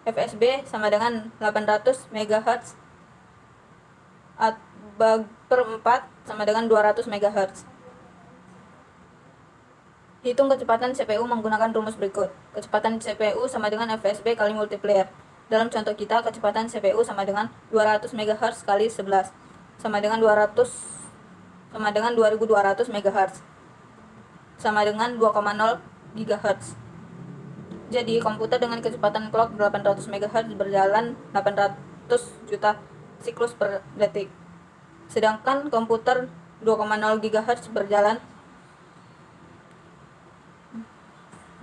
FSB sama dengan 800 MHz per 4 sama dengan 200 MHz. Hitung kecepatan CPU menggunakan rumus berikut. Kecepatan CPU sama dengan FSB kali multiplier. Dalam contoh kita, kecepatan CPU sama dengan 200 MHz kali 11 sama dengan 2200 MHz sama dengan 2,0 GHz. Jadi, komputer dengan kecepatan clock 800 MHz berjalan 800 juta siklus per detik. Sedangkan komputer 2,0 GHz berjalan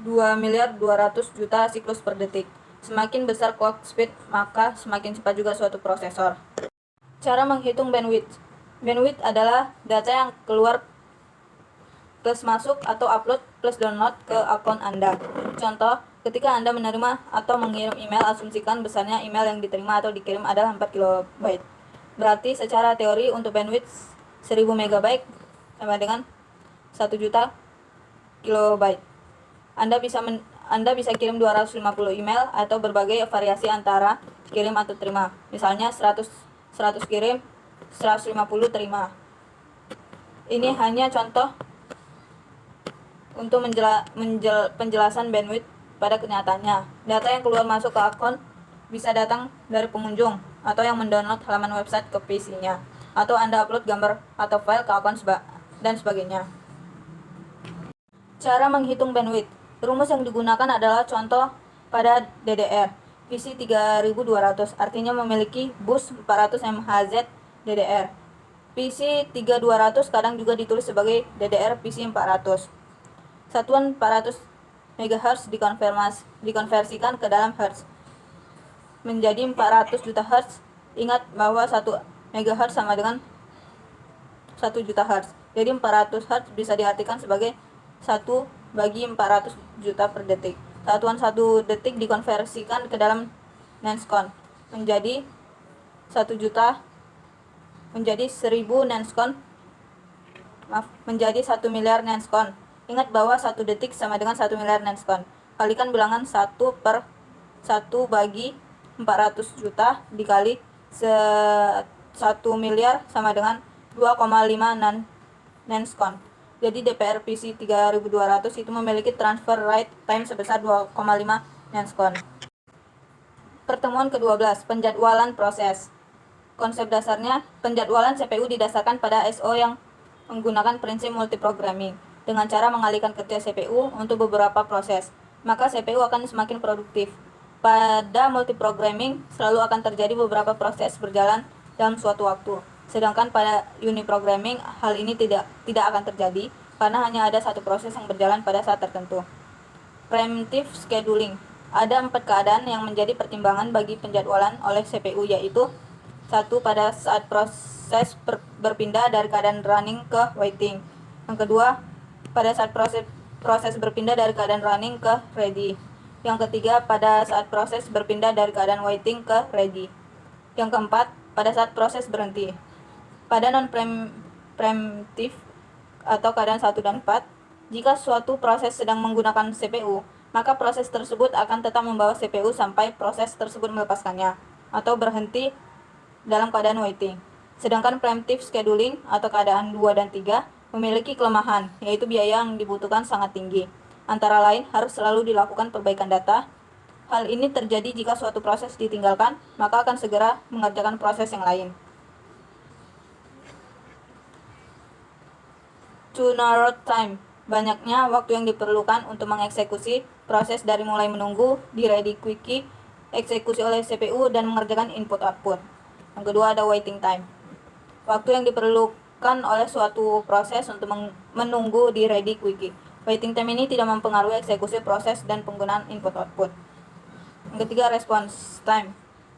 2.200.000.000 siklus per detik. Semakin besar clock speed, maka semakin cepat juga suatu prosesor. Cara menghitung bandwidth. Bandwidth adalah data yang keluar plus masuk atau upload plus download ke akun Anda. Contoh, ketika Anda menerima atau mengirim email, asumsikan besarnya email yang diterima atau dikirim adalah 4 KB. Berarti secara teori untuk bandwidth 1000 MB sama dengan 1 juta kilobyte. Anda bisa kirim 250 email atau berbagai variasi antara kirim atau terima. Misalnya 100 kirim, 150 terima. Ini hanya contoh untuk penjelasan bandwidth pada kenyataannya. Data yang keluar masuk ke akun bisa datang dari pengunjung atau yang mendownload halaman website ke PC-nya, atau Anda upload gambar atau file ke akun dan sebagainya. Cara menghitung bandwidth. Rumus yang digunakan adalah contoh pada DDR. PC 3200 artinya memiliki bus 400 MHz DDR. PC 3200 kadang juga ditulis sebagai DDR PC 400. Satuan 400 MHz dikonversikan ke dalam Hertz menjadi 400 juta Hertz. Ingat bahwa 1 MHz sama dengan 1 juta Hertz. Jadi 400 Hertz bisa diartikan sebagai 1 bagi 400 juta per detik. Satuan 1 detik dikonversikan ke dalam Nenscon menjadi 1 juta menjadi 1000 Nenscon. Menjadi 1 miliar Nenscon. Ingat bahwa 1 detik sama dengan 1 miliar Nenscon. Kalikan bilangan 1 per 1 bagi 400 juta dikali 1 miliar sama dengan 2,5 Nenscon. Jadi DPR PC 3200 itu memiliki transfer write time sebesar 2,5 Nenscon. Pertemuan ke-12, penjadwalan proses. Konsep dasarnya, penjadwalan CPU didasarkan pada SO yang menggunakan prinsip multiprogramming dengan cara mengalihkan kerja CPU untuk beberapa proses. Maka CPU akan semakin produktif. Pada multiprogramming selalu akan terjadi beberapa proses berjalan dalam suatu waktu. Sedangkan pada uniprogramming hal ini tidak akan terjadi karena hanya ada satu proses yang berjalan pada saat tertentu. Preemptive scheduling. Ada 4 keadaan yang menjadi pertimbangan bagi penjadwalan oleh CPU, yaitu 1. Pada saat proses berpindah dari keadaan running ke waiting. Yang kedua, pada saat proses berpindah dari keadaan running ke ready. Yang ketiga, pada saat proses berpindah dari keadaan waiting ke ready. Yang keempat, pada saat proses berhenti. Pada non-preemptive atau keadaan 1 dan 4, jika suatu proses sedang menggunakan CPU, maka proses tersebut akan tetap membawa CPU sampai proses tersebut melepaskannya atau berhenti dalam keadaan waiting. Sedangkan preemptive scheduling atau keadaan 2 dan 3 memiliki kelemahan, yaitu biaya yang dibutuhkan sangat tinggi. Antara lain, harus selalu dilakukan perbaikan data. Hal ini terjadi jika suatu proses ditinggalkan, maka akan segera mengerjakan proses yang lain. Turnaround time, banyaknya waktu yang diperlukan untuk mengeksekusi proses dari mulai menunggu di ready quickie, eksekusi oleh CPU, dan mengerjakan input-output. Yang kedua ada waiting time, waktu yang diperlukan oleh suatu proses untuk menunggu di ready quickie. Waiting time ini tidak mempengaruhi eksekusi proses dan penggunaan input-output. Yang ketiga response time,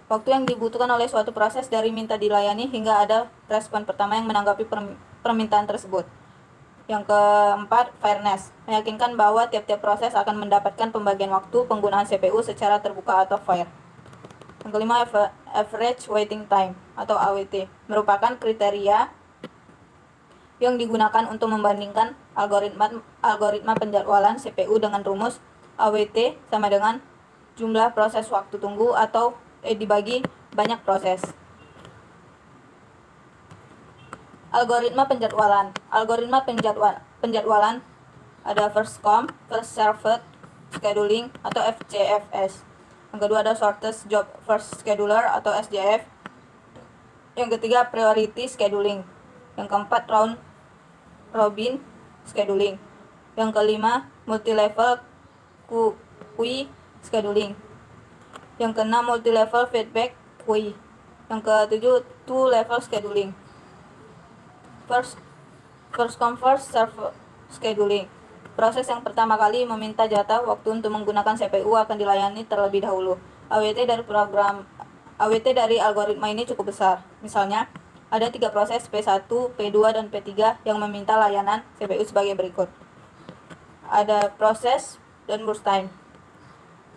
waktu yang dibutuhkan oleh suatu proses dari minta dilayani hingga ada respon pertama yang menanggapi permintaan tersebut. Yang keempat, fairness, meyakinkan bahwa tiap-tiap proses akan mendapatkan pembagian waktu penggunaan CPU secara terbuka atau fair. Yang kelima, average waiting time atau AWT, merupakan kriteria yang digunakan untuk membandingkan algoritma penjadwalan CPU dengan rumus AWT sama dengan jumlah proses waktu tunggu atau dibagi banyak proses. Algoritma penjadwalan ada first come, first served scheduling atau FCFS. Yang kedua ada shortest job first scheduler atau SJF. Yang ketiga priority scheduling. Yang keempat round robin scheduling. Yang kelima multi-level queue scheduling. Yang keenam multi-level feedback queue. Yang ketujuh two-level scheduling. First come first serve scheduling. Proses yang pertama kali meminta jatah waktu untuk menggunakan CPU akan dilayani terlebih dahulu. AWT dari algoritma ini cukup besar. Misalnya, ada 3 proses P1, P2, dan P3 yang meminta layanan CPU sebagai berikut. Ada proses dan burst time.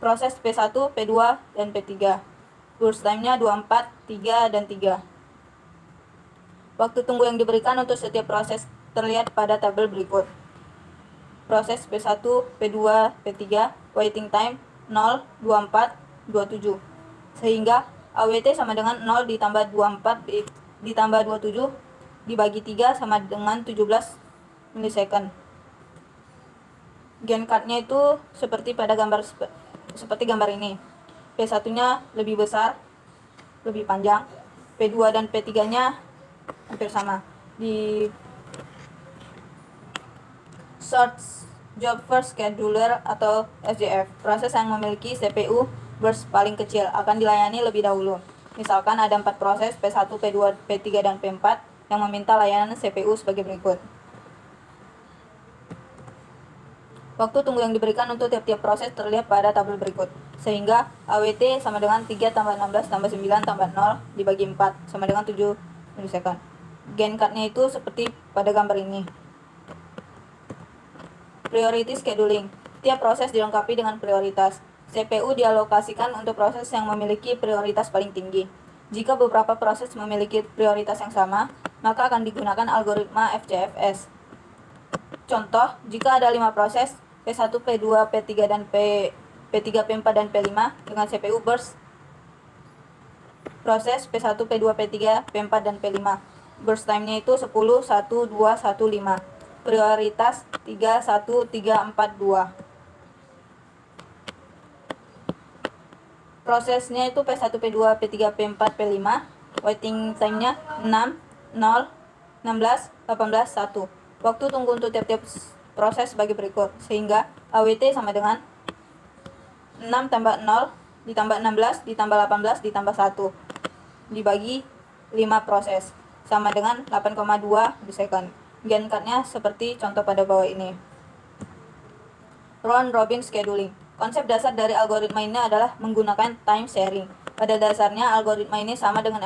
Proses P1, P2, dan P3. Burst time-nya 24, 3, dan 3. Waktu tunggu yang diberikan untuk setiap proses terlihat pada tabel berikut. Proses P1, P2, P3, waiting time 0, 24, 27. Sehingga AWT sama dengan 0 ditambah 24 ditambah 27 dibagi 3 sama dengan 17 milisecond. Gen card-nya itu seperti gambar ini. P1-nya lebih besar, lebih panjang. P2 dan P3-nya hampir sama. Di short job first scheduler atau SJF, proses yang memiliki CPU burst paling kecil akan dilayani lebih dahulu. Misalkan ada 4 proses P1, P2, P3, dan P4 yang meminta layanan CPU sebagai berikut. Waktu tunggu yang diberikan untuk tiap-tiap proses terlihat pada tabel berikut. Sehingga AWT sama dengan 3 tambah 16 tambah 9 tambah 0 dibagi 4 sama dengan 7 milisecond. Gen card-nya itu seperti pada gambar ini. Priority scheduling. Tiap proses dilengkapi dengan prioritas. CPU dialokasikan untuk proses yang memiliki prioritas paling tinggi. Jika beberapa proses memiliki prioritas yang sama, maka akan digunakan algoritma FCFS. Contoh, jika ada 5 proses P1, P2, P3, dan P3, P4, dan P5 dengan CPU burst proses P1, P2, P3, P4, dan P5. Burst time-nya itu 10, 1, 2, 1, 5. Prioritas 3, 1, 3, 4, 2. Prosesnya itu P1, P2, P3, P4, P5. Waiting time-nya 6, 0, 16, 18, 1. Waktu tunggu untuk tiap-tiap proses sebagai berikut. Sehingga AWT sama dengan 6 tambah 0 ditambah 16 ditambah 18 ditambah 1 dibagi 5 proses sama dengan 8,2 milisecond. Gen card-nya seperti contoh pada bawah ini. Round robin scheduling. Konsep dasar dari algoritma ini adalah menggunakan time sharing. Pada dasarnya algoritma ini sama dengan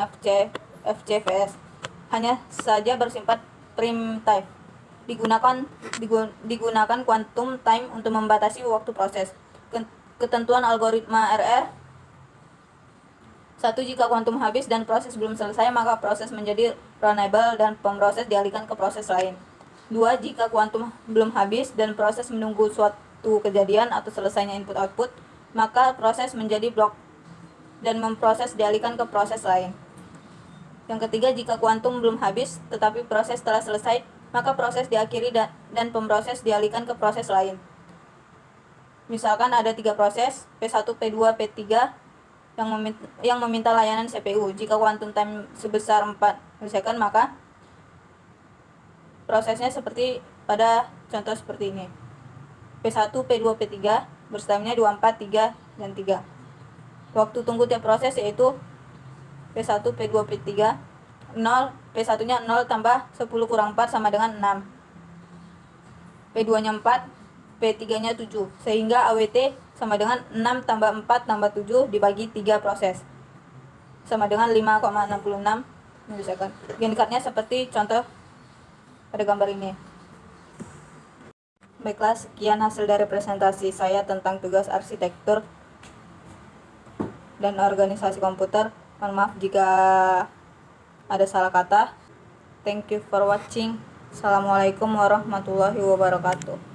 FCFS, hanya saja bersifat primitive. Digunakan quantum time untuk membatasi waktu proses. Ketentuan algoritma RR: 1. Jika kuantum habis dan proses belum selesai, maka proses menjadi runnable dan pemproses dialihkan ke proses lain. 2. Jika kuantum belum habis dan proses menunggu suatu kejadian atau selesainya input-output, maka proses menjadi blok dan memproses dialihkan ke proses lain. Yang ketiga, jika kuantum belum habis tetapi proses telah selesai, maka proses diakhiri dan pemproses dialihkan ke proses lain. Misalkan ada 3 proses, P1, P2, P3 yang meminta layanan CPU. Jika quantum time sebesar 4 milisekund, maka prosesnya seperti pada contoh seperti ini. P1, P2, P3 berstamina 24, 3, dan 3. Waktu tunggu tiap proses yaitu P1, P2, P3 0, P1-nya 0 tambah 10 kurang 4 sama dengan 6. P2-nya 4, P3-nya 7. Sehingga AWT sama dengan 6 tambah 4 tambah 7 dibagi 3 proses. Sama dengan 5,66 milisekund. Gain card-nya seperti contoh pada gambar ini. Baiklah, sekian hasil dari presentasi saya tentang tugas arsitektur dan organisasi komputer. Mohon maaf jika ada salah kata. Thank you for watching. Assalamualaikum warahmatullahi wabarakatuh.